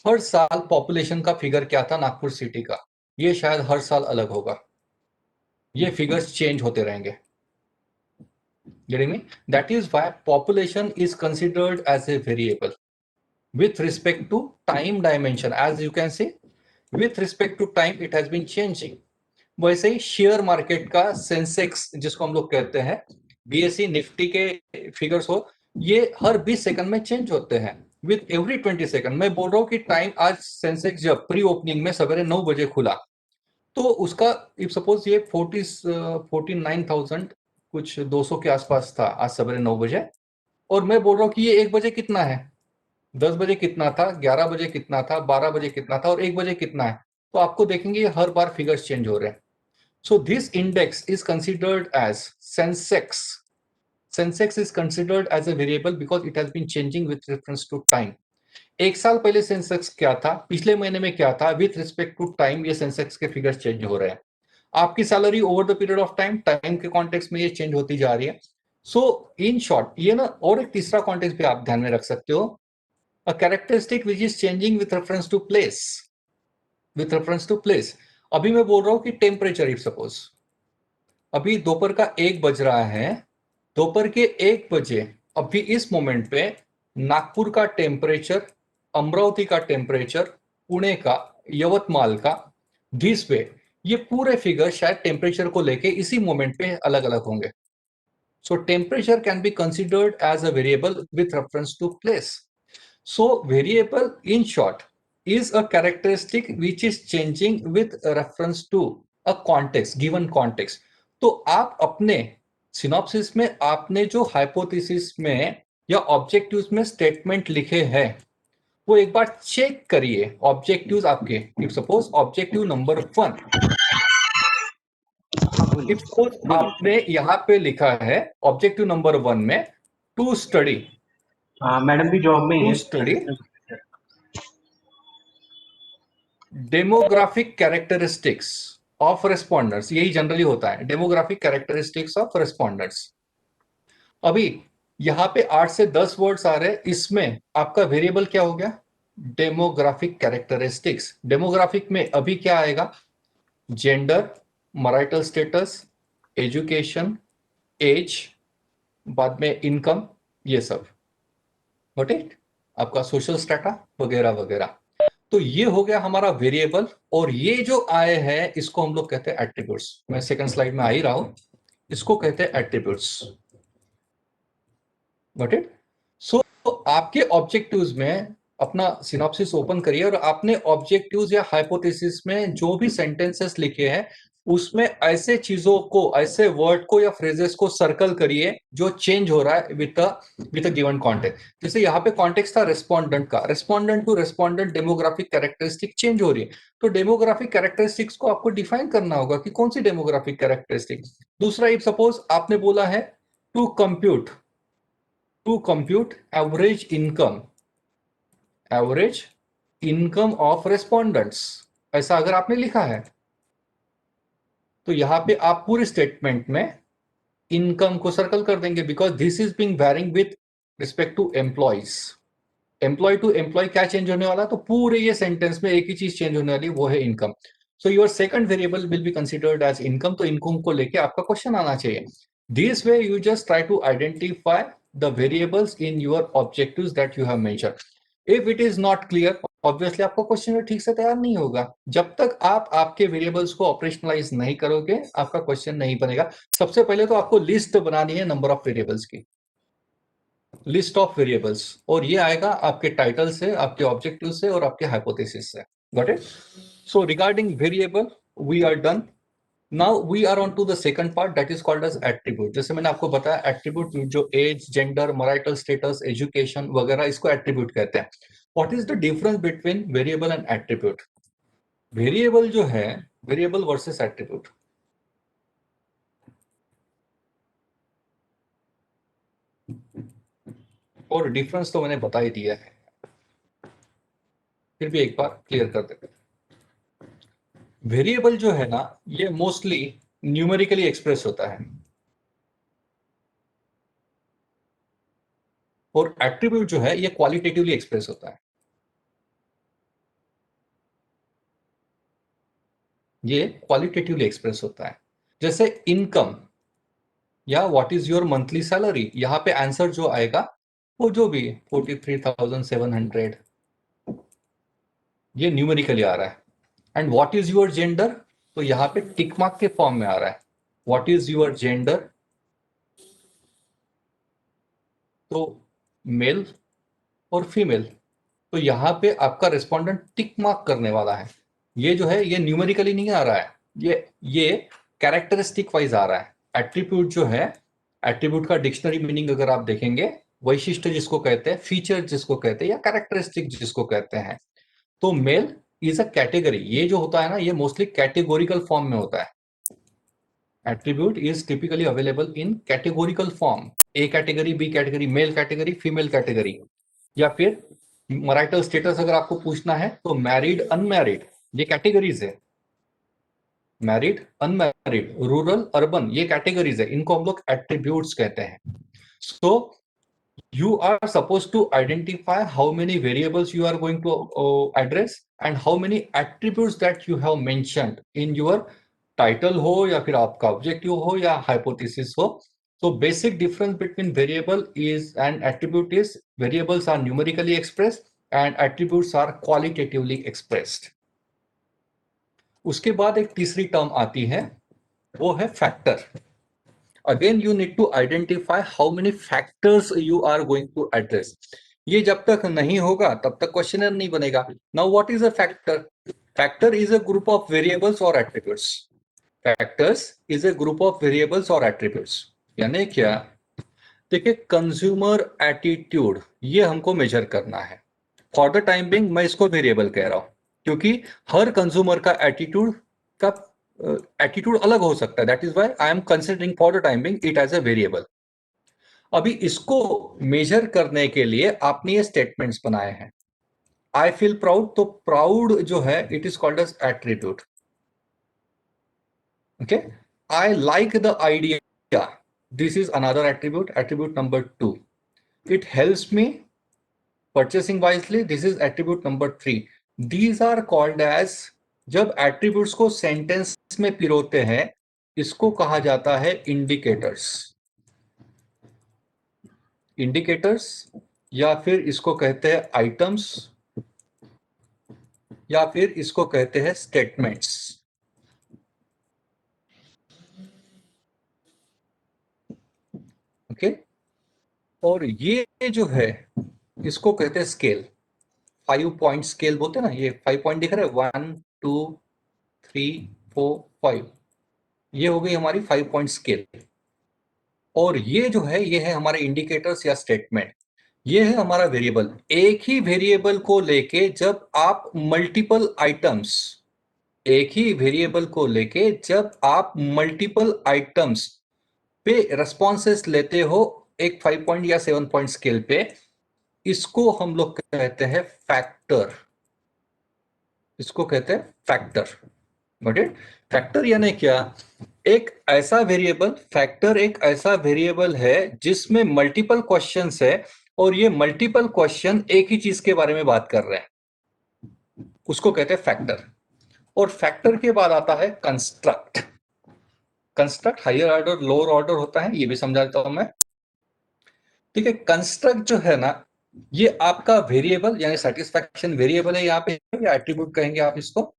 हर साल पॉपुलेशन का फिगर क्या था नागपुर सिटी का, ये शायद हर साल अलग होगा। ये फिगर्स चेंज होते रहेंगे। Getting me? That is why population is considered as a variable with respect to time dimension. As you can see, with respect to time it has been changing. वैसे ही शेयर मार्केट का Sensex जिसको हम लोग कहते हैं, BSE Nifty के figures हो, ये हर 20 सेकंड में चेंज होते हैं विद एवरी 20 सेकंड। मैं बोल रहा हूँ कि टाइम आज सेंसेक्स जब प्री ओपनिंग में सवेरे 9 बजे खुला तो उसका इफ सपोज ये 49,000 कुछ 200 के आसपास था आज सवेरे 9 बजे, और मैं बोल रहा हूँ कि ये 1 बजे कितना है, 10 बजे कितना था, 11 बजे कितना था, 12 बजे कितना था और 1 बजे कितना है, तो आपको देखेंगे हर बार फिगर्स चेंज हो रहे हैं। So this index is considered as Sensex. Sensex is considered as a variable because it has been changing with reference to time. एक साल पहले सेंसेक्स क्या था, पिछले महीने में क्या था, विथ रिस्पेक्ट टू टाइम ये सेंसेक्स के फिगर्स चेंज हो रहे हैं। आपकी salary over the period of time, time के कॉन्टेक्स्ट में ये चेंज होती जा रही है। सो इन शॉर्ट ये ना, और एक तीसरा कॉन्टेक्स्ट भी आप ध्यान में रख सकते हो, a characteristic which is changing with reference to place. With reference to place अभी मैं बोल रहा हूँ कि टेम्परेचर, इफ सपोज अभी दोपहर का 1 बज रहा है, दोपहर के 1 बजे अभी इस मोमेंट पे नागपुर का टेम्परेचर, अमरावती का टेम्परेचर, पुणे का, यवतमाल का, दिस वे ये पूरे फिगर शायद टेम्परेचर को लेके इसी मोमेंट पे अलग अलग होंगे। So temperature can be considered as a variable with reference to place. So variable in short is a characteristic which is changing with reference to a context, given context. तो आप अपने सिनॉप्सिस में आपने जो हाइपोथेसिस में या objectives में statement लिखे हैं वो एक बार चेक करिए। ऑब्जेक्टिव्स आपके, if suppose objective number 1 if suppose आपने यहाँ पे लिखा है ऑब्जेक्टिव नंबर 1 में टू स्टडी, मैडम भी जॉब में ही टू है। स्टडी डेमोग्राफिक कैरेक्टरिस्टिक्स ऑफ रेस्पोंडर्स, यही जनरली होता है, डेमोग्राफिक कैरेक्टरिस्टिक्स ऑफ रेस्पोंडर्स। अभी यहाँ पे 8 से 10 वर्ड्स आ रहे हैं, इसमें आपका वेरिएबल क्या हो गया? Demographic characteristics. डेमोग्राफिक में अभी क्या आएगा? Gender, marital status, education, age, बाद में इनकम, ये सब, गॉट इट? आपका सोशल स्टेटा वगैरह वगैरह। तो ये हो गया हमारा वेरिएबल, और ये जो आए हैं इसको हम लोग कहते हैं एट्रीब्यूट्स। मैं सेकंड स्लाइड में आ ही रहा हूं, इसको कहते हैं एट्रीब्यूट्स, गॉट इट? सो आपके ऑब्जेक्टिव्स में अपना सिनॉप्सिस ओपन करिए, और आपने ऑब्जेक्टिव्स या हाइपोथेसिस में जो भी सेंटेंसेस लिखे हैं उसमें ऐसे चीजों को, ऐसे वर्ड को या फ्रेजेस को सर्कल करिए जो चेंज हो रहा है विद अ गिवन कॉन्टेक्स्ट। जैसे यहाँ पे कॉन्टेक्स्ट था रेस्पोंडेंट का, respondent to respondent demographic characteristic change हो रही है, तो डेमोग्राफिक कैरेक्टरिस्टिक्स को आपको डिफाइन करना होगा कि कौन सी डेमोग्राफिक कैरेक्टरिस्टिक। दूसरा, इफ सपोज आपने बोला है to compute average income of respondents, ऐसा अगर आपने लिखा है तो यहां पे आप पूरे स्टेटमेंट में इनकम को सर्कल कर देंगे, because this is being varying with respect to employees. Employee to employee क्या चेंज होने वाला? तो पूरे ये सेंटेंस में एक ही चीज चेंज होने वाली, वो है income. So your second variable will be considered as income, तो इनकम को लेके आपका क्वेश्चन आना चाहिए। This way you just try to identify the variables in your objectives that you have mentioned. If it is not clear, obviously आपका question ठीक से तैयार नहीं होगा। जब तक आप आपके वेरिएबल्स को ऑपरेशनलाइज नहीं करोगे, आपका क्वेश्चन नहीं बनेगा। सबसे पहले तो आपको लिस्ट बनानी है नंबर ऑफ वेरिएबल्स की, लिस्ट ऑफ वेरिएबल्स, और ये आएगा आपके टाइटल से, आपके ऑब्जेक्टिव से और आपके हाइपोथेसिस से, got it? So regarding variable we are done. Now we are on to the second part that is called as attribute. जैसे मैंने आपको बताया, एट्रीब्यूट जो age, gender, marital status, education वगैरह, इसको एट्रीब्यूट कहते हैं। What is the difference between variable and attribute? Variable जो है, वेरिएबल वर्सेस एट्रीब्यूट, और डिफरेंस तो मैंने बता ही दिया है, फिर भी एक बार क्लियर कर देते हैं। वेरिएबल जो है ना, ये मोस्टली न्यूमेरिकली एक्सप्रेस होता है, और एट्रीब्यूट जो है ये क्वालिटेटिवली एक्सप्रेस होता है। ये क्वालिटेटिवली एक्सप्रेस होता है। जैसे इनकम या what is your monthly salary, यहाँ पे आंसर जो आएगा वो जो भी 43,700, ये न्यूमेरिकली आ रहा है। And what is your gender, तो यहाँ पे टिक मार्क के फॉर्म में आ रहा है, व्हाट इज योर जेंडर, तो मेल और फीमेल, तो यहाँ पे आपका रेस्पोंडेंट टिक मार्क करने वाला है। ये जो है ये न्यूमेरिकली नहीं आ रहा है, ये कैरेक्टरिस्टिक वाइज आ रहा है। एट्रीब्यूट जो है, एट्रीब्यूट का डिक्शनरी मीनिंग अगर आप देखेंगे, वैशिष्ट जिसको कहते हैं, फीचर जिसको कहते हैं, या कैरेक्टरिस्टिक जिसको कहते हैं। तो मेल इज अ कैटेगरी, ये जो होता है ना, ये मोस्टली कैटेगोरिकल फॉर्म में होता है। Attribute is typically available in categorical form, A category, B category, male category, female category. या फिर मैरिटल स्टेटस अगर आपको पूछना है तो मैरिड, अनमैरिड, ये कैटेगरीज है। मैरिड, अनमैरिड, रूरल, अर्बन, ये कैटेगरीज है, इनको हम लोग एट्रीब्यूट्स कहते हैं। सो you are supposed to identify how many variables you are going to address and how many attributes that you have mentioned in your title हो या फिर आपका objective हो या hypothesis हो। So basic difference between variable is and attribute is variables are numerically expressed and attributes are qualitatively expressed। उसके बाद एक तीसरी टर्म आती है, वो है factor. Again, you need to identify how many factors you are going to address. ये जब तक नहीं होगा तब तक क्वेश्चनर नहीं बनेगा। Now, what is a factor? Factor is a group of variables or attributes. Factors is a group of variables or attributes. यानी क्या? देखिए, कंज्यूमर एटीट्यूड ये हमको मेजर करना है। फॉर द टाइम बिंग मैं इसको वेरिएबल कह रहा हूं, क्योंकि हर कंज्यूमर का एटीट्यूड का एटीट्यूड अलग हो सकता है, that is why I am considering for the time being it as a variable. अभी इसको मेजर करने के लिए आपने ये स्टेटमेंट्स बनाए हैं। आई फील प्राउड, तो प्राउड जो है it is called as attribute. Okay, I like the idea, this is another attribute, attribute number 2। It helps me purchasing wisely, this is attribute number 3. These are called as, जब attributes को sentence में पिरोते हैं इसको कहा जाता है indicators। indicators या फिर इसको कहते हैं items या फिर इसको कहते हैं statements। ओके, और ये जो है इसको कहते हैं स्केल, 5 पॉइंट स्केल बोलते हैं ना, ये 5 पॉइंट दिख रहे हैं, 1 2 3 4 5, ये हो गई हमारी 5 पॉइंट स्केल। और ये जो है ये है हमारे इंडिकेटर्स या स्टेटमेंट, ये है हमारा वेरिएबल। एक ही वेरिएबल को लेके जब आप मल्टीपल आइटम्स, एक ही वेरिएबल को लेके जब आप मल्टीपल आइटम्स पे रेस्पॉन्सेस लेते हो एक 5 पॉइंट या 7 पॉइंट स्केल पे, इसको हम लोग कहते हैं फैक्टर। इसको कहते हैं फैक्टर। Got it? फैक्टर यानी क्या? एक ऐसा वेरिएबल, फैक्टर एक ऐसा वेरिएबल है जिसमें मल्टीपल क्वेश्चंस है और ये मल्टीपल क्वेश्चन एक ही चीज के बारे में बात कर रहे हैं, उसको कहते हैं फैक्टर। और फैक्टर के बाद आता है construct. Construct higher order lower order होता है, ये भी समझा देता हूं मैं। ठीक है, कंस्ट्रक्ट जो है ना ये आपका वेरिएबल यानी सेटिस्फैक्शन वेरिएबल है यहाँ पे, या एट्रीब्यूट कहेंगे आप इसको।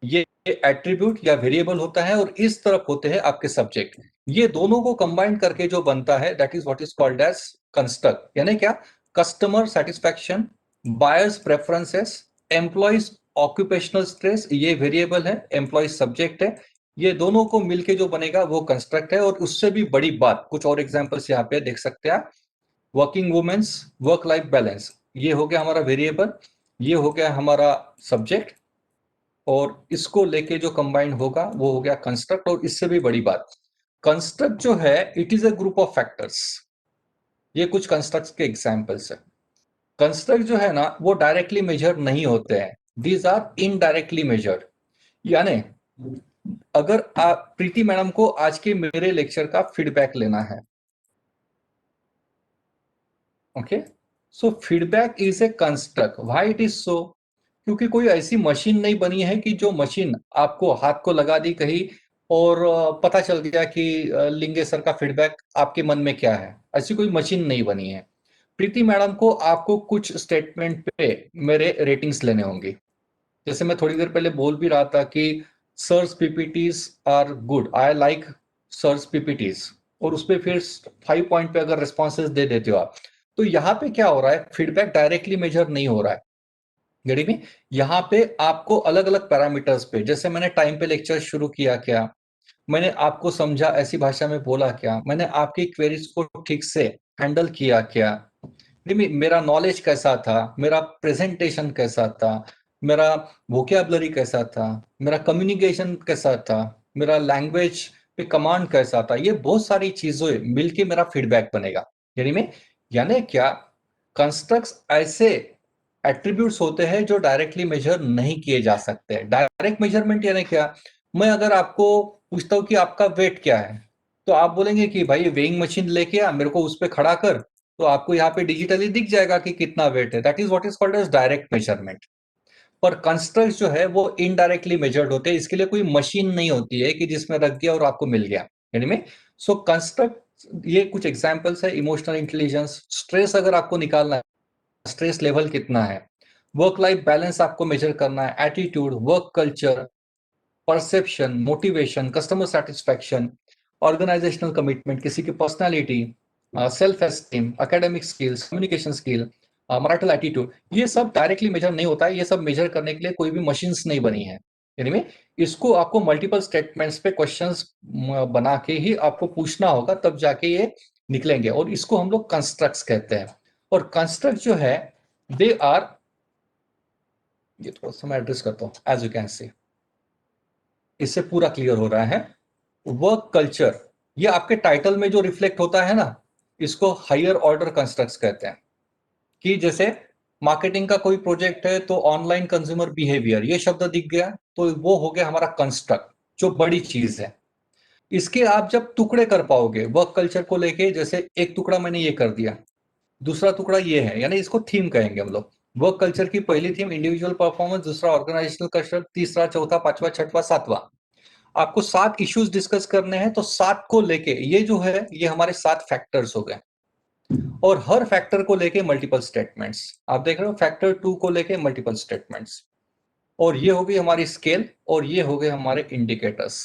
ये एट्रीब्यूट या वेरिएबल होता है और इस तरफ होते हैं आपके सब्जेक्ट। ये दोनों को कंबाइन करके जो बनता है that is what is called as construct. यानी क्या? Customer satisfaction, buyers preferences, employees occupational stress, ये वेरिएबल है, एम्प्लॉइज सब्जेक्ट है। ये दोनों को मिलके जो बनेगा वो कंस्ट्रक्ट है। और उससे भी बड़ी बात, कुछ और एग्जांपल्स यहाँ पे देख सकते हैं आप। Working women's work life balance, ये हो गया हमारा वेरिएबल, ये हो गया हमारा सब्जेक्ट, और इसको लेके जो कंबाइन होगा वो हो गया कंस्ट्रक्ट। और इससे भी बड़ी बात, कंस्ट्रक्ट जो है it is a group of factors. ये कुछ कंस्ट्रक्ट के एग्जांपल्स है। कंस्ट्रक्ट जो है ना वो डायरेक्टली मेजर नहीं होते हैं, दीज आर इनडायरेक्टली मेजर्ड। यानी अगर आप प्रीति मैडम को आज के मेरे लेक्चर का फीडबैक लेना है, okay, so feedback is a construct. Why it is सो? क्योंकि कोई ऐसी मशीन नहीं बनी है कि जो मशीन आपको हाथ को लगा दी कहीं और पता चल गया कि लिंगे सर का फीडबैक आपके मन में क्या है। ऐसी कोई मशीन नहीं बनी है। प्रीति मैडम को आपको कुछ स्टेटमेंट पे मेरे रेटिंग्स लेने होंगे। जैसे मैं थोड़ी देर पहले बोल भी रहा था कि sir's PPTs are good, I like sir's PPTs, और उस पर फिर 5 पॉइंट पे अगर रिस्पॉन्सेज दे देते हो आप, तो यहाँ पे क्या हो रहा है? फीडबैक डायरेक्टली मेजर नहीं हो रहा है। Getting me? यहाँ पे आपको अलग अलग पैरामीटर्स पे, जैसे मैंने टाइम पे लेक्चर शुरू किया क्या, मैंने आपको समझा ऐसी भाषा में बोला क्या, मैंने आपकी क्वेरीज को ठीक से हैंडल किया क्या, मेरा नॉलेज कैसा था, मेरा प्रेजेंटेशन कैसा था, मेरा वोकैबुलरी कैसा था, मेरा कम्युनिकेशन कैसा था, मेरा लैंग्वेज पे कमांड कैसा था। ये बहुत सारी चीजें मिलके मेरा फीडबैक बनेगा। यानी क्या? कंस्ट्रक्ट्स ऐसे एट्रीब्यूट्स होते हैं जो डायरेक्टली मेजर नहीं किए जा सकते। डायरेक्ट मेजरमेंट यानी क्या? मैं अगर आपको पूछता हूँ कि आपका वेट क्या है, तो आप बोलेंगे कि भाई वेइंग मशीन लेके आ, मेरे को उस पर खड़ा कर, तो आपको यहाँ पे डिजिटली दिख जाएगा कि कितना वेट है। That is what is called as direct measurement. पर कंस्ट्रक्ट जो है वो इनडायरेक्टली मेजर्ड होते हैं। इसके लिए कोई मशीन नहीं होती है कि जिसमें रख दिया और आपको मिल गया। यानी सो कंस्ट्रक्ट, ये कुछ एग्जांपल्स है। इमोशनल इंटेलिजेंस, स्ट्रेस अगर आपको निकालना है, स्ट्रेस लेवल कितना है, वर्क लाइफ बैलेंस आपको मेजर करना है, attitude, work culture, perception, motivation, customer satisfaction, organisational commitment, किसी की personality, self esteem, academic skills, communication skill, marital attitude, ये सब डायरेक्टली मेजर नहीं होता है। ये सब मेजर करने के लिए कोई भी मशीन्स नहीं बनी है। यानी इसको आपको मल्टीपल स्टेटमेंट्स पे क्वेश्चंस बना के ही आपको पूछना होगा, तब जाके ये निकलेंगे। और इसको हम लोग कंस्ट्रक्ट्स कहते हैं। और कंस्ट्रक्ट जो है दे आर, ये थोड़ा सा मैं एड्रेस करता हूँ, एज यू कैन सी, इससे पूरा क्लियर हो रहा है। वर्क कल्चर, ये आपके टाइटल में जो रिफ्लेक्ट होता है ना, इसको हायर ऑर्डर कंस्ट्रक्ट्स कहते हैं। कि जैसे मार्केटिंग का कोई प्रोजेक्ट है तो ऑनलाइन कंज्यूमर बिहेवियर ये शब्द दिख गया, तो वो हो गया हमारा कंस्ट्रक्ट, जो बड़ी चीज है। इसके आप जब टुकड़े कर पाओगे वर्क कल्चर को लेके, जैसे एक टुकड़ा मैंने ये कर दिया, दूसरा टुकड़ा ये है, यानी इसको थीम कहेंगे हम लोग। वर्क कल्चर की पहली थीम इंडिविजुअल परफॉर्मेंस, दूसरा ऑर्गेनाइजेशनल कल्चर, तीसरा चौथा पांचवा छठवां सातवां। आपको 7 इश्यूज डिस्कस करने हैं, तो 7 को लेके ये जो है ये हमारे 7 फैक्टर्स हो गए, और हर फैक्टर को लेके मल्टीपल स्टेटमेंट्स। आप देख रहे हो फैक्टर 2 को लेके मल्टीपल स्टेटमेंट्स, और ये हो गई हमारी स्केल, और ये हो गए हमारे इंडिकेटर्स।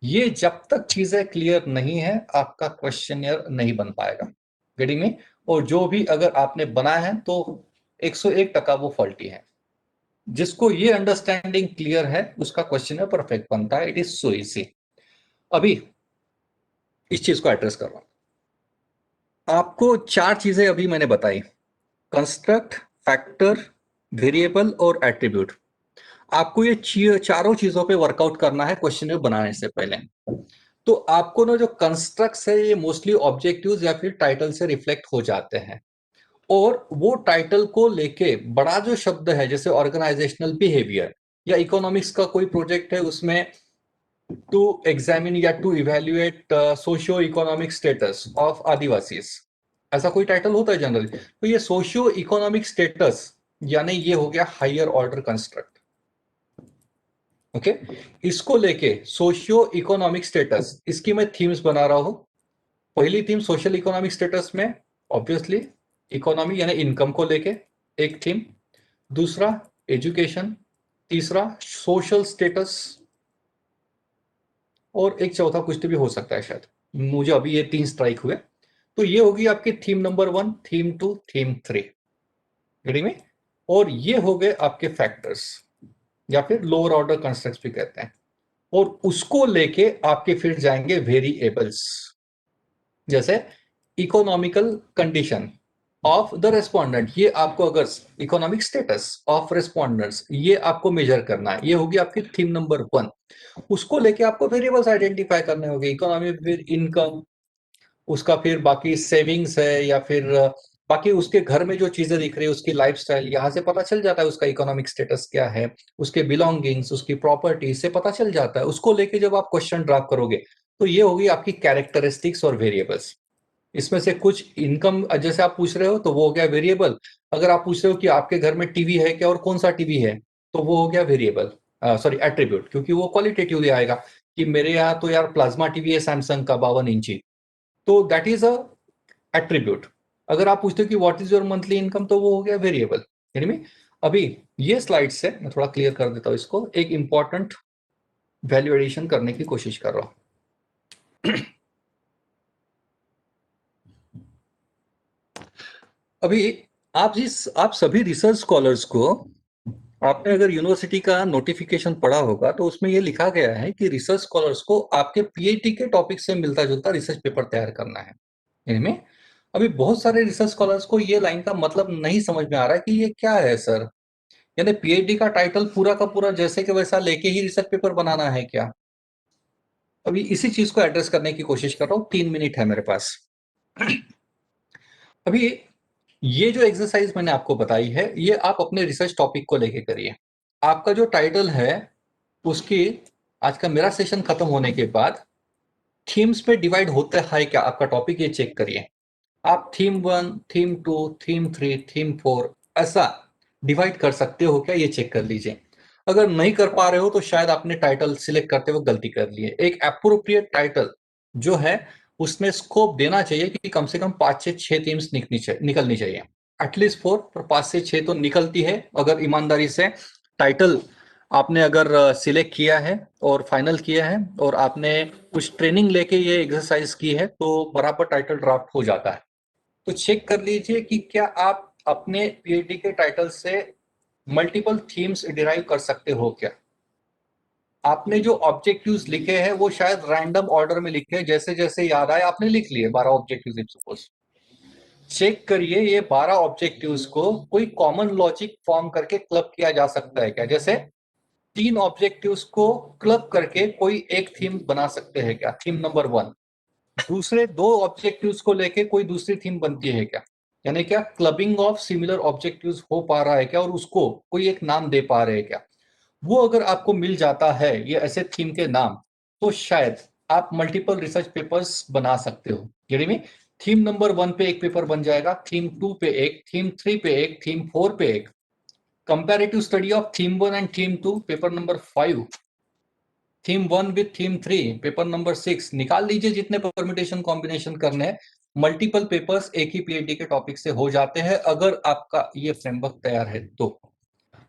ये जब तक चीजें क्लियर नहीं है आपका क्वेश्चनियर नहीं बन पाएगा। Getting me? और जो भी अगर आपने बनाया है तो 101% वो फॉल्टी है। जिसको ये अंडरस्टैंडिंग क्लियर है उसका क्वेश्चनियर परफेक्ट बनता है। It is so easy. अभी इस चीज को एड्रेस कर रहा हूं। आपको 4 चीजें अभी मैंने बताई, कंस्ट्रक्ट, फैक्टर, वेरिएबल और एट्रीब्यूट। आपको ये चारों चीजों पे वर्कआउट करना है क्वेश्चन बनाने से पहले। तो आपको ना जो कंस्ट्रक्ट्स है ये मोस्टली ऑब्जेक्टिव्स या फिर टाइटल से रिफ्लेक्ट हो जाते हैं, और वो टाइटल को लेके बड़ा जो शब्द है जैसे ऑर्गेनाइजेशनल बिहेवियर या इकोनॉमिक्स का कोई प्रोजेक्ट है उसमें टू एग्जामिन या to evaluate socio economic status of Adivasis, ऐसा कोई टाइटल होता है जनरली। तो ये सोशियो इकोनॉमिक स्टेटस यानी ये हो गया हायर ऑर्डर कंस्ट्रक्ट। ओके, इसको लेके सोशियो इकोनॉमिक स्टेटस, इसकी मैं थीम्स बना रहा हूं। पहली थीम सोशल इकोनॉमिक स्टेटस में ऑब्वियसली इकोनॉमी यानी इनकम को लेके एक थीम, दूसरा एजुकेशन, तीसरा सोशल स्टेटस, और एक चौथा कुछ भी हो सकता है शायद, मुझे अभी ये 3 स्ट्राइक हुए। तो ये होगी आपकी theme number 1, theme 2, theme 3। Getting me? और ये हो गए आपके फैक्टर्स या फिर लोअर ऑर्डर कंस्ट्रक्ट्स भी कहते हैं। और उसको लेके आपके फिर जाएंगे वेरिएबल्स, जैसे economical condition of the respondent, ये आपको अगर इकोनॉमिक स्टेटस ऑफ रेस्पोंडेंट्स ये आपको मेजर करना है, ये होगी आपकी थीम नंबर 1। उसको लेके आपको वेरिएबल्स आइडेंटिफाई करने होंगे, इकोनॉमी फिर इनकम, उसका फिर बाकी सेविंग्स है या फिर बाकी उसके घर में जो चीजें दिख रही है उसकी लाइफस्टाइल, यहाँ से पता चल जाता है उसका इकोनॉमिक स्टेटस क्या है, उसके बिलोंगिंग्स, उसकी प्रॉपर्टी से पता चल जाता है। उसको लेके जब आप क्वेश्चन ड्राफ्ट करोगे तो ये होगी आपकी कैरेक्टरिस्टिक्स और वेरिएबल्स। इसमें से कुछ इनकम जैसे आप पूछ रहे हो तो वो हो गया वेरिएबल। अगर आप पूछ रहे हो कि आपके घर में टीवी है क्या और कौन सा टीवी है, तो वो हो गया वेरिएबल, सॉरी एट्रीब्यूट, क्योंकि वो क्वालिटेटिवली आएगा कि मेरे यहाँ तो यार प्लाज्मा टीवी है सैमसंग का 52 इंची, तो दैट इज अ एट्रीब्यूट। अगर आप पूछते हो कि what is your monthly income, तो वो हो गया वेरिएबल। यानी में अभी ये स्लाइड से मैं थोड़ा क्लियर कर देता हूँ इसको, एक इंपॉर्टेंट वैल्यू एडिशन करने की कोशिश कर रहा हूं। अभी आप सभी रिसर्च स्कॉलर्स को, आपने अगर यूनिवर्सिटी का नोटिफिकेशन पढ़ा होगा तो उसमें ये लिखा गया है कि रिसर्च स्कॉलर्स को आपके पीएचडी के टॉपिक से मिलता जुलता रिसर्च पेपर तैयार करना है। इनमें अभी बहुत सारे रिसर्च स्कॉलर्स को ये लाइन का मतलब नहीं समझ में आ रहा है कि ये क्या है सर, यानी पीएचडी का टाइटल पूरा का पूरा जैसे कि वैसा लेके ही रिसर्च पेपर बनाना है क्या? अभी इसी चीज को एड्रेस करने की कोशिश कर रहा हूँ, 3 मिनट है मेरे पास। अभी ये जो एक्सरसाइज मैंने आपको बताई है ये आप अपने रिसर्च टॉपिक को लेके करिए। आपका जो टाइटल है उसकी आज का मेरा सेशन खत्म होने के बाद थीम्स पे डिवाइड होता है क्या आपका टॉपिक, ये चेक करिए। आप थीम 1, थीम 2, थीम 3, थीम 4 ऐसा डिवाइड कर सकते हो क्या, ये चेक कर लीजिए। अगर नहीं कर पा रहे हो तो शायद आपने टाइटल सिलेक्ट करते हुए गलती कर ली है। एक एप्रोप्रिएट टाइटल जो है उसमें स्कोप देना चाहिए कि कम से कम 5 से 6 थीम्स निकलनी चाहिए, एटलीस्ट 4, पर 5 से 6 तो निकलती है अगर ईमानदारी से टाइटल आपने अगर सिलेक्ट किया है और फाइनल किया है और आपने कुछ ट्रेनिंग लेके ये एक्सरसाइज की है तो बराबर टाइटल ड्राफ्ट हो जाता है। तो चेक कर लीजिए कि क्या आप अपने पीएचडी के टाइटल से मल्टीपल थीम्स डिराइव कर सकते हो क्या। आपने जो ऑब्जेक्टिव्स लिखे हैं वो शायद रैंडम ऑर्डर में लिखे हैं, जैसे जैसे याद आए आपने लिख लिए 12 ऑब्जेक्टिव्स सपोज। चेक करिए ये 12 ऑब्जेक्टिव्स को कोई कॉमन लॉजिक फॉर्म करके क्लब किया जा सकता है क्या। जैसे 3 ऑब्जेक्टिव्स को क्लब करके कोई एक थीम बना सकते हैं क्या? Theme number 1। दूसरे 2 ऑब्जेक्टिव्स को लेके कोई दूसरी थीम बनती है क्या? यानी क्या क्लबिंग ऑफ सिमिलर ऑब्जेक्टिव्स हो पा रहा है क्या, और उसको कोई एक नाम दे पा रहे हैं क्या? वो अगर आपको मिल जाता है ये ऐसे थीम के नाम, तो शायद आप मल्टीपल रिसर्च पेपर्स बना सकते हो। यानी में थीम नंबर 1 पे एक पेपर बन जाएगा, थीम 2 पे एक, थीम 3 पे एक, थीम 4 पे एक, comparative study of theme 1 and theme 2 paper number 5, theme 1 with theme 3 paper number 6। निकाल लीजिए जितने परम्यूटेशन कॉम्बिनेशन करने हैं, मल्टीपल पेपर्स एक ही पीएचडी के टॉपिक से हो जाते हैं अगर आपका ये फ्रेमवर्क तैयार है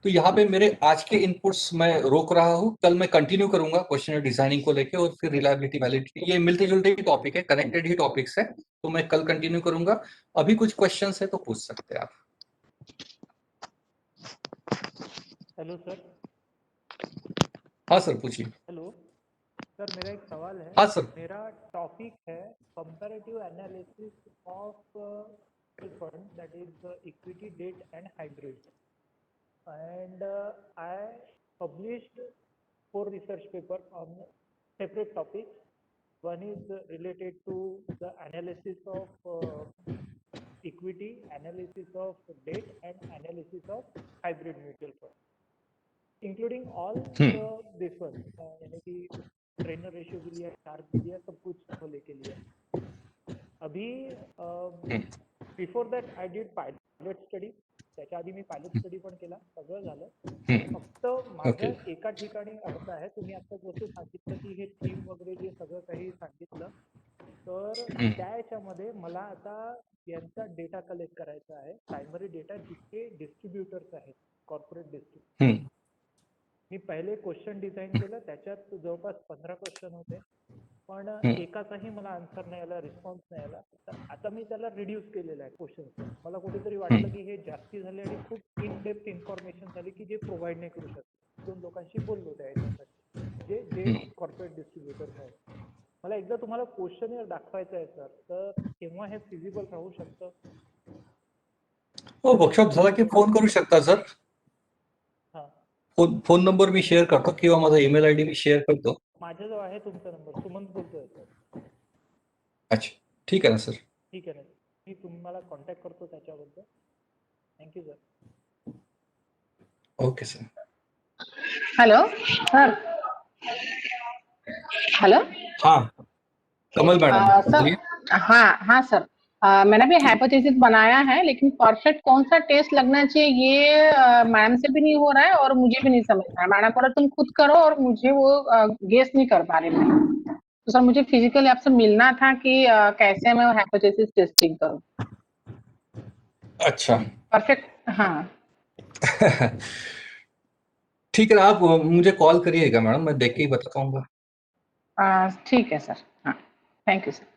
तो यहाँ पे मेरे आज के इनपुट्स मैं रोक रहा हूँ। कल मैं कंटिन्यू करूंगा क्वेश्चन डिजाइनिंग को लेके, और फिर रिलायबिलिटी वैलिडिटी, ये मिलते जुलते ही टॉपिक है, कनेक्टेड ही टॉपिक्स है, तो मैं कल कंटिन्यू करूंगा। अभी कुछ क्वेश्चंस है तो पूछ सकते हैं आप। Hello sir. हाँ सर पूछिए। हेलो सर, मेरा एक सवाल है। हाँ सर। मेरा टॉपिक है comparative analysis of fund, that is equity, debt and hybrid, and I published 4 research papers on separate topics. One is related to the analysis of equity, analysis of debt, and analysis of hybrid mutual fund, including all this one, यानी कि trainer ratio भी लिया, torque भी लिया, सब कुछ को लेके लिया। अभी before that I did pilot study, त्याच्या आधी मी पायलट स्टडी पण केला, सगळं झालं। फक्त माझं एका ठिकाणी अर्थ आहे, तुम्ही आता जसं सांगितलं की हे थीम वगैरे जे सगळं काही सांगितलं, तर त्याच्यामध्ये मला आता यांचा डेटा कलेक्ट करायचा आहे, प्रायमरी डेटा जितके डिस्ट्रीब्युटर्स आहेत, कॉर्पोरेट डिस्ट्रीब्युटर। मी पहिले क्वेश्चन डिझाईन केलं, त्याच्यात जवळपास 15 क्वेश्चन होते, पण एकाचाही मला आन्सर नाही आला, रिस्पॉन्स नाही आला। तर आता मी त्याला रिड्यूस केलेला आहे क्वेश्चन। मला कुठेतरी वाटलं की हे जास्ती झाले आणि खूप इन डेप्थ इन्फॉर्मेशन झाली की जे प्रोव्हाइड नाही करू शकत। 2 लोकांशी बोललो त्याच्यासाठी, जे कॉर्पोरेट डिस्ट्रीब्युटर्स आहेत। मला एकदा तुम्हाला क्वेश्चनर दाखवायचं आहे सर, तर तेव्हा हे फिजिबल राहू शकतं? हो, वर्कशॉप झाला की फोन करू शकता सर। फोन नंबर मी शेअर करतो किंवा माझा ईमेल आयडी मी शेअर करतो। माझ्याजवळ आहे तुमचा नंबर, सुमंत बोलतोय सर। अच्छा, ठीक आहे ना सर। ठीक आहे ना, मी तुम्हाला कॉन्टॅक्ट करतो त्याच्याबद्दल। Thank you sir. Okay sir. Hello sir. Hello. हाँ कमल मैडम बोलिए। हाँ सर। मैंने भी हाइपोथेसिस बनाया है, लेकिन परफेक्ट कौन सा टेस्ट लगना चाहिए ये मैडम से भी नहीं हो रहा है और मुझे भी नहीं समझ रहा है। मैडम बोला तुम खुद करो, और मुझे वो गेस नहीं कर पा रही मैं। तो सर मुझे फिजिकली आपसे मिलना था कि कैसे मैं हाइपोथेसिस टेस्टिंग करूं। अच्छा परफेक्ट। हाँ ठीक है, आप मुझे कॉल करिएगा मैडम, मैं देख के ही बता पाऊंगा। ठीक है सर। हाँ, thank you sir.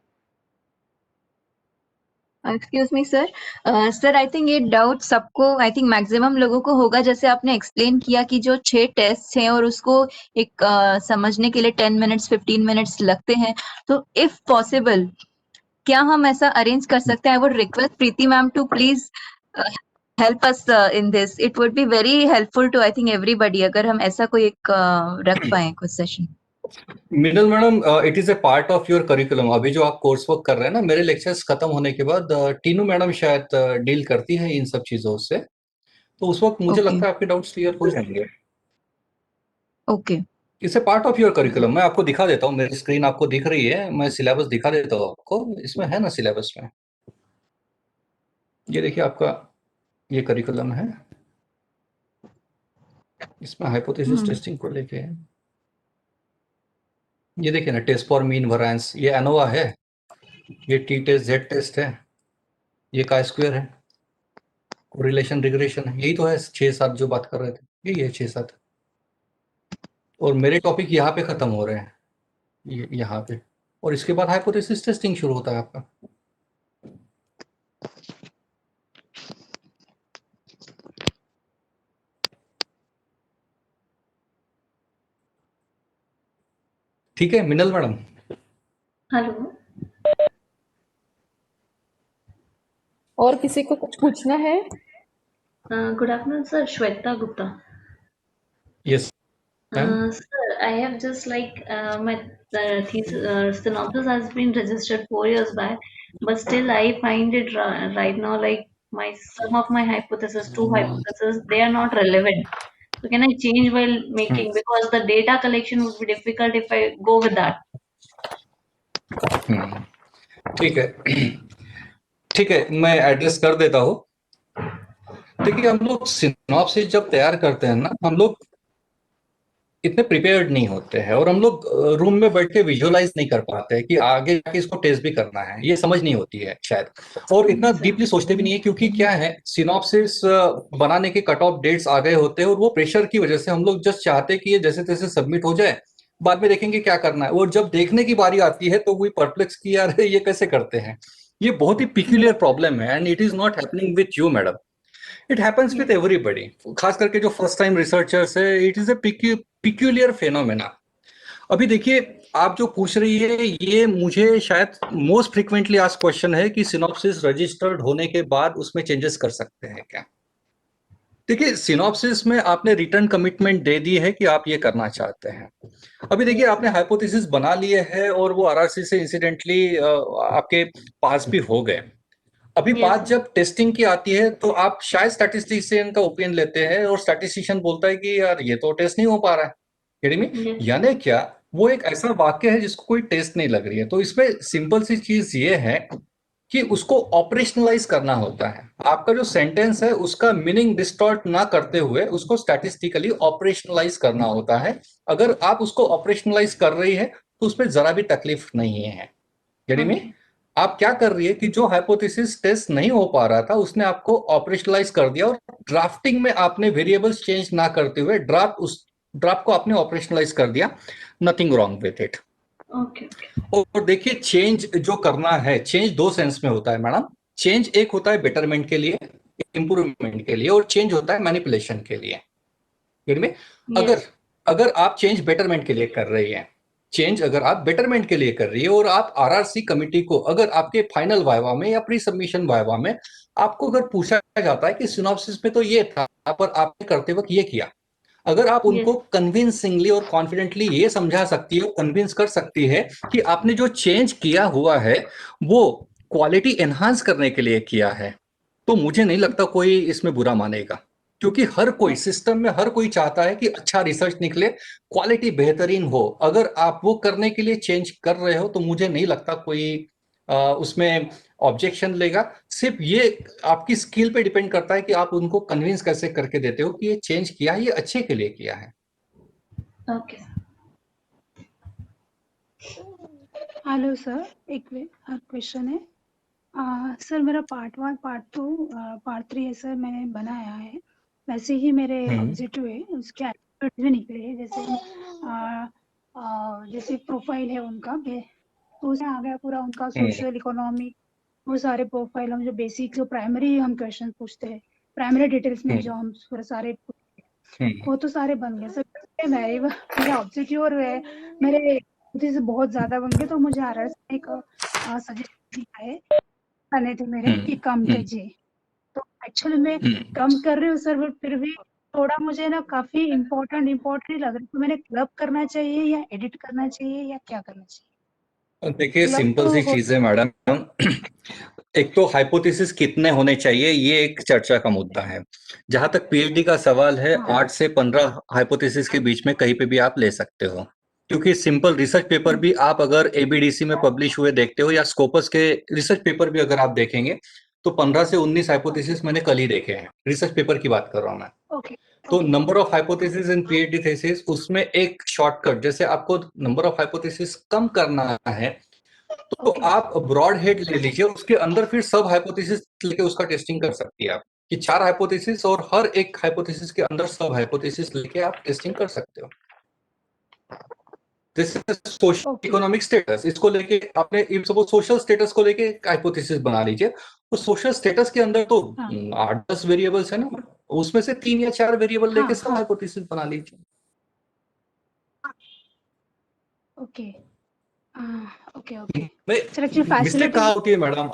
Excuse me sir. Sir I think ये डाउट सबको, आई थिंक मैक्सिमम लोगों को होगा, जैसे आपने एक्सप्लेन किया कि जो 6 टेस्ट हैं और उसको एक समझने के लिए 10 मिनट्स 15 मिनट्स लगते हैं, तो इफ पॉसिबल क्या हम ऐसा अरेंज कर सकते हैं? I would request Preeti ma'am to please help us in this. It would be very helpful to I think everybody, अगर हम ऐसा कोई एक रख पाए कुछ session. Minal madam, it is a part of your curriculum. अभी जो आप कोर्स वर्क कर रहे हैं ना, मेरे लेक्चर्स खत्म होने के बाद टीनू मैडम शायद डील करती है इन सब चीजों से, तो उस वक्त मुझे लगता है आपके डाउट्स क्लियर हो जाएंगे। Okay, it's a part of your curriculum. मैं आपको दिखा देता हूँ, मेरी स्क्रीन आपको दिख रही है, मैं सिलेबस दिखा देता हूँ आपको। इसमें है ना सिलेबस में, ये देखिए आपका ये करिकुलम है, इसमें हाइपोथेसिस टेस्टिंग को लेके है। ये देखिए ना, टेस्ट फॉर मीन वेरिएंस, ये एनोवा है, ये टी टेस्ट, जेड टेस्ट है, ये का स्क्वायर है, कोरिलेशन रिग्रेशन है, यही तो है 6-7 जो बात कर रहे थे, यही है 6-7। और मेरे टॉपिक यहाँ पे खत्म हो रहे हैं, ये यहाँ पे, और इसके बाद हाइपोथेसिस टेस्टिंग शुरू होता है आपका। ठीक है मिनल मैडम। हेलो। और किसी को कुछ पूछना है? Good afternoon sir, Shweta Gupta. Yes ma'am Sir, I have just my thesis synopsis has been registered 4 years back, but still I find it right now like my some of my hypotheses, two hypotheses, they are not relevant. So can I change while making, because the data collection would be difficult if I go with that. ठीक है, ठीक है, मैं address कर देता हूँ। देखिए, हम लोग सिनॉप्सिस जब तैयार करते हैं ना, हम लोग इतने प्रिपेयर्ड नहीं होते हैं और हम लोग रूम में बैठ के विजुअलाइज नहीं कर पाते हैं कि आगे जाके इसको टेस्ट भी करना है, ये समझ नहीं होती है शायद, और इतना डीपली सोचते भी नहीं है, क्योंकि क्या है, सिनॉप्सिस बनाने के कट ऑफ डेट्स आ गए होते हैं और वो प्रेशर की वजह से हम लोग जस्ट चाहते हैं कि ये जैसे तैसे सबमिट हो जाए, बाद में देखेंगे क्या करना है, और जब देखने की बारी आती है तो वही परप्लेक्स की, यार ये कैसे करते हैं। ये बहुत ही पिक्यूलियर प्रॉब्लम है and it is not happening with you madam, it happens with everybody, खास करके जो फर्स्ट टाइम रिसर्चर्स है, it is a peculiar phenomena. अभी देखिए, आप जो पूछ रही है, ये मुझे शायद मोस्ट फ्रिक्वेंटली आस्क्ड क्वेश्चन है कि सिनॉप्सिस रजिस्टर्ड होने के बाद उसमें चेंजेस कर सकते हैं क्या। देखिए, सिनॉप्सिस में आपने रिटर्न कमिटमेंट दे दी है कि आप ये करना चाहते हैं। अभी देखिए, आपने हाइपोथेसिस बना लिए है और वो आरआरसी से इंसिडेंटली आपके पास भी हो गए। अभी बात जब टेस्टिंग की आती है तो आप शायद स्टैटिस्टिशियन का ओपिनियन लेते हैं और स्टैटिस्टिशियन बोलता है कि यार ये तो टेस्ट नहीं हो पा रहा है, यानी क्या, वो एक ऐसा वाक्य है जिसको कोई टेस्ट नहीं लग रही है। तो इसमें सिंपल सी चीज ये है कि उसको ऑपरेशनलाइज करना होता है। आपका जो सेंटेंस है उसका मीनिंग डिस्टॉर्ट ना करते हुए उसको स्टैटिस्टिकली ऑपरेशनलाइज करना होता है। अगर आप उसको ऑपरेशनलाइज कर रही है तो उसमें जरा भी तकलीफ नहीं है। यानी में आप क्या कर रही है कि जो हाइपोथेसिस टेस्ट नहीं हो पा रहा था उसने आपको ऑपरेशनलाइज कर दिया, और ड्राफ्टिंग में आपने वेरिएबल्स चेंज ना करते हुए ड्राफ्ट को आपने ऑपरेशनलाइज कर दिया, नथिंग रॉन्ग विथ इट। और देखिए, चेंज जो करना है, चेंज दो सेंस में होता है मैडम। चेंज एक होता है बेटरमेंट के लिए, इंप्रूवमेंट के लिए, और चेंज होता है मैनिपुलेशन के लिए। में अगर आप चेंज बेटरमेंट के लिए कर रही है, चेंज अगर आप बेटरमेंट के लिए कर रही है और आप आरआरसी कमिटी को अगर आपके फाइनल वाइवा में या प्री सबमिशन वाइवा में आपको अगर पूछा जाता है कि सिनॉप्सिस में तो ये था पर आपने करते वक्त ये किया, अगर आप उनको कन्विंसिंगली और कॉन्फिडेंटली ये समझा सकती है, कन्विंस कर सकती है कि आपने जो चेंज किया हुआ है वो क्वालिटी एनहांस करने के लिए किया है, तो मुझे नहीं लगता कोई इसमें बुरा मानेगा। क्योंकि हर कोई सिस्टम में हर कोई चाहता है कि अच्छा रिसर्च निकले, क्वालिटी बेहतरीन हो। अगर आप वो करने के लिए चेंज कर रहे हो तो मुझे नहीं लगता कोई उसमें ऑब्जेक्शन लेगा। सिर्फ ये आपकी स्किल पे डिपेंड करता है कि आप उनको कन्विंस कैसे करके देते हो कि ये चेंज किया है, ये अच्छे के लिए किया है। ओके हेलो सर, एक क्वेश्चन है। सर मेरा पार्ट 1 पार्ट 2 पार्ट 3 है सर, मैंने बनाया है। वैसे ही मेरे ऑब्जेक्टिव है, उसके एस्पेक्ट्स भी निकले हैं, जैसे प्रोफाइल है उनका, तो उसमें आ गया पूरा उनका सोशल इकोनॉमिक, वो सारे प्रोफाइल हम जो बेसिक जो प्राइमरी हम क्वेश्चन पूछते हैं, प्राइमरी डिटेल्स में जो हम पूरे सारे वो तो सारे बन गए सर। मेरा ऑब्जेक्टिव और मेरे से बहुत ज्यादा बन गए, तो मुझे आरआरसी एक सजेशन दिया है करने थे मेरे कि कम कीजिए। तो एक्चुअली मैं कम कर रही हूँ सर, बट फिर भी थोड़ा मुझे ना काफी इम्पोर्टेंट लग रहा है। तो मैंने क्लब करना चाहिए या एडिट करना चाहिए या क्या करना चाहिए? देखिए, सिंपल सी चीज है मैडम। एक तो हाइपोथेसिस कितने होने चाहिए ये एक चर्चा का मुद्दा है। जहां तक पीएचडी का सवाल है, 8 से 15 हाइपोथेसिस के बीच में कहीं पे भी आप ले सकते हो, क्योंकि सिंपल रिसर्च पेपर भी आप अगर एबीडीसी में पब्लिश हुए देखते हो या स्कोपस के रिसर्च पेपर भी अगर आप देखेंगे तो 15 से 19 हाइपोथेसिस मैंने कल ही देखे हैं। रिसर्च पेपर की बात कर रहा हूं मैं। तो number of hypothesis in PhD thesis, उसमें एक शॉर्टकट, जैसे आपको नंबर ऑफ हाइपोथेसिस कम करना है तो आप ब्रॉड हेड ले लीजिए, उसके अंदर फिर सब हाइपोथेसिस लेके उसका टेस्टिंग कर सकती है आप, कि 4 हाइपोथेसिस और हर एक हाइपोथेसिस के अंदर सब हाइपोथेसिस लेके आप टेस्टिंग कर सकते हो। This is social economic status, इसको लेके आपने इफ सपोज सोशल स्टेटस को लेके हाइपोथेसिस बना लीजिए, तो सोशल स्टेटस के अंदर तो 8-10 वेरिएबल्स है ना, उसमें से 3 या 4 वेरिएबल लेके सब हाइपोथेसिस बना लीजिए। ओके मिस्टेक कहाँ होती है मैडम?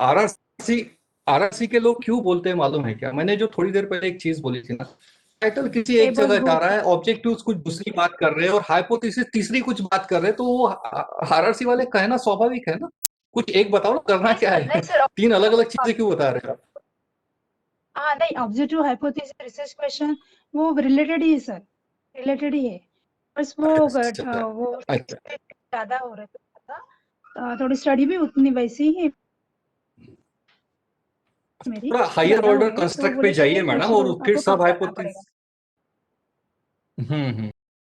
आरआरसी के लोग क्यों बोलते हैं मालूम है क्या? मैंने जो थोड़ी देर पहले एक चीज बोली थी ना टाइटल किसी एक Tables जगह जा both रहा है, ऑब्जेक्टिव्स कुछ दूसरी बात कर रहे हैं और हाइपोथेसिस तीसरी कुछ बात कर रहे हैं, तो वो आरआरसी वाले कहना स्वाभाविक है ना। कुछ एक बताओ ना, करना क्या है? नहीं सर, तीन अलग अलग चीजें क्यों बता रहे हो आप? हाँ नहीं, ऑब्जेक्टिव हाइपोथेसिस रिसर्च क्वेश्चन वो रिलेटेड ही है सर, रिलेटेड ही है, बस वो अच्छा, वो अच्छा। ज्यादा हो रहा था, थोड़ी स्टडी भी उतनी वैसी ही मेरी थोड़ा हायर ज्यादा हो ऑर्डर रही है, तो कंस्ट्रक्ट पे बोले जाइए कि मैडम, उसको और फिर आपको सब कम करना हाइपोथेसिस। पड़ेगा।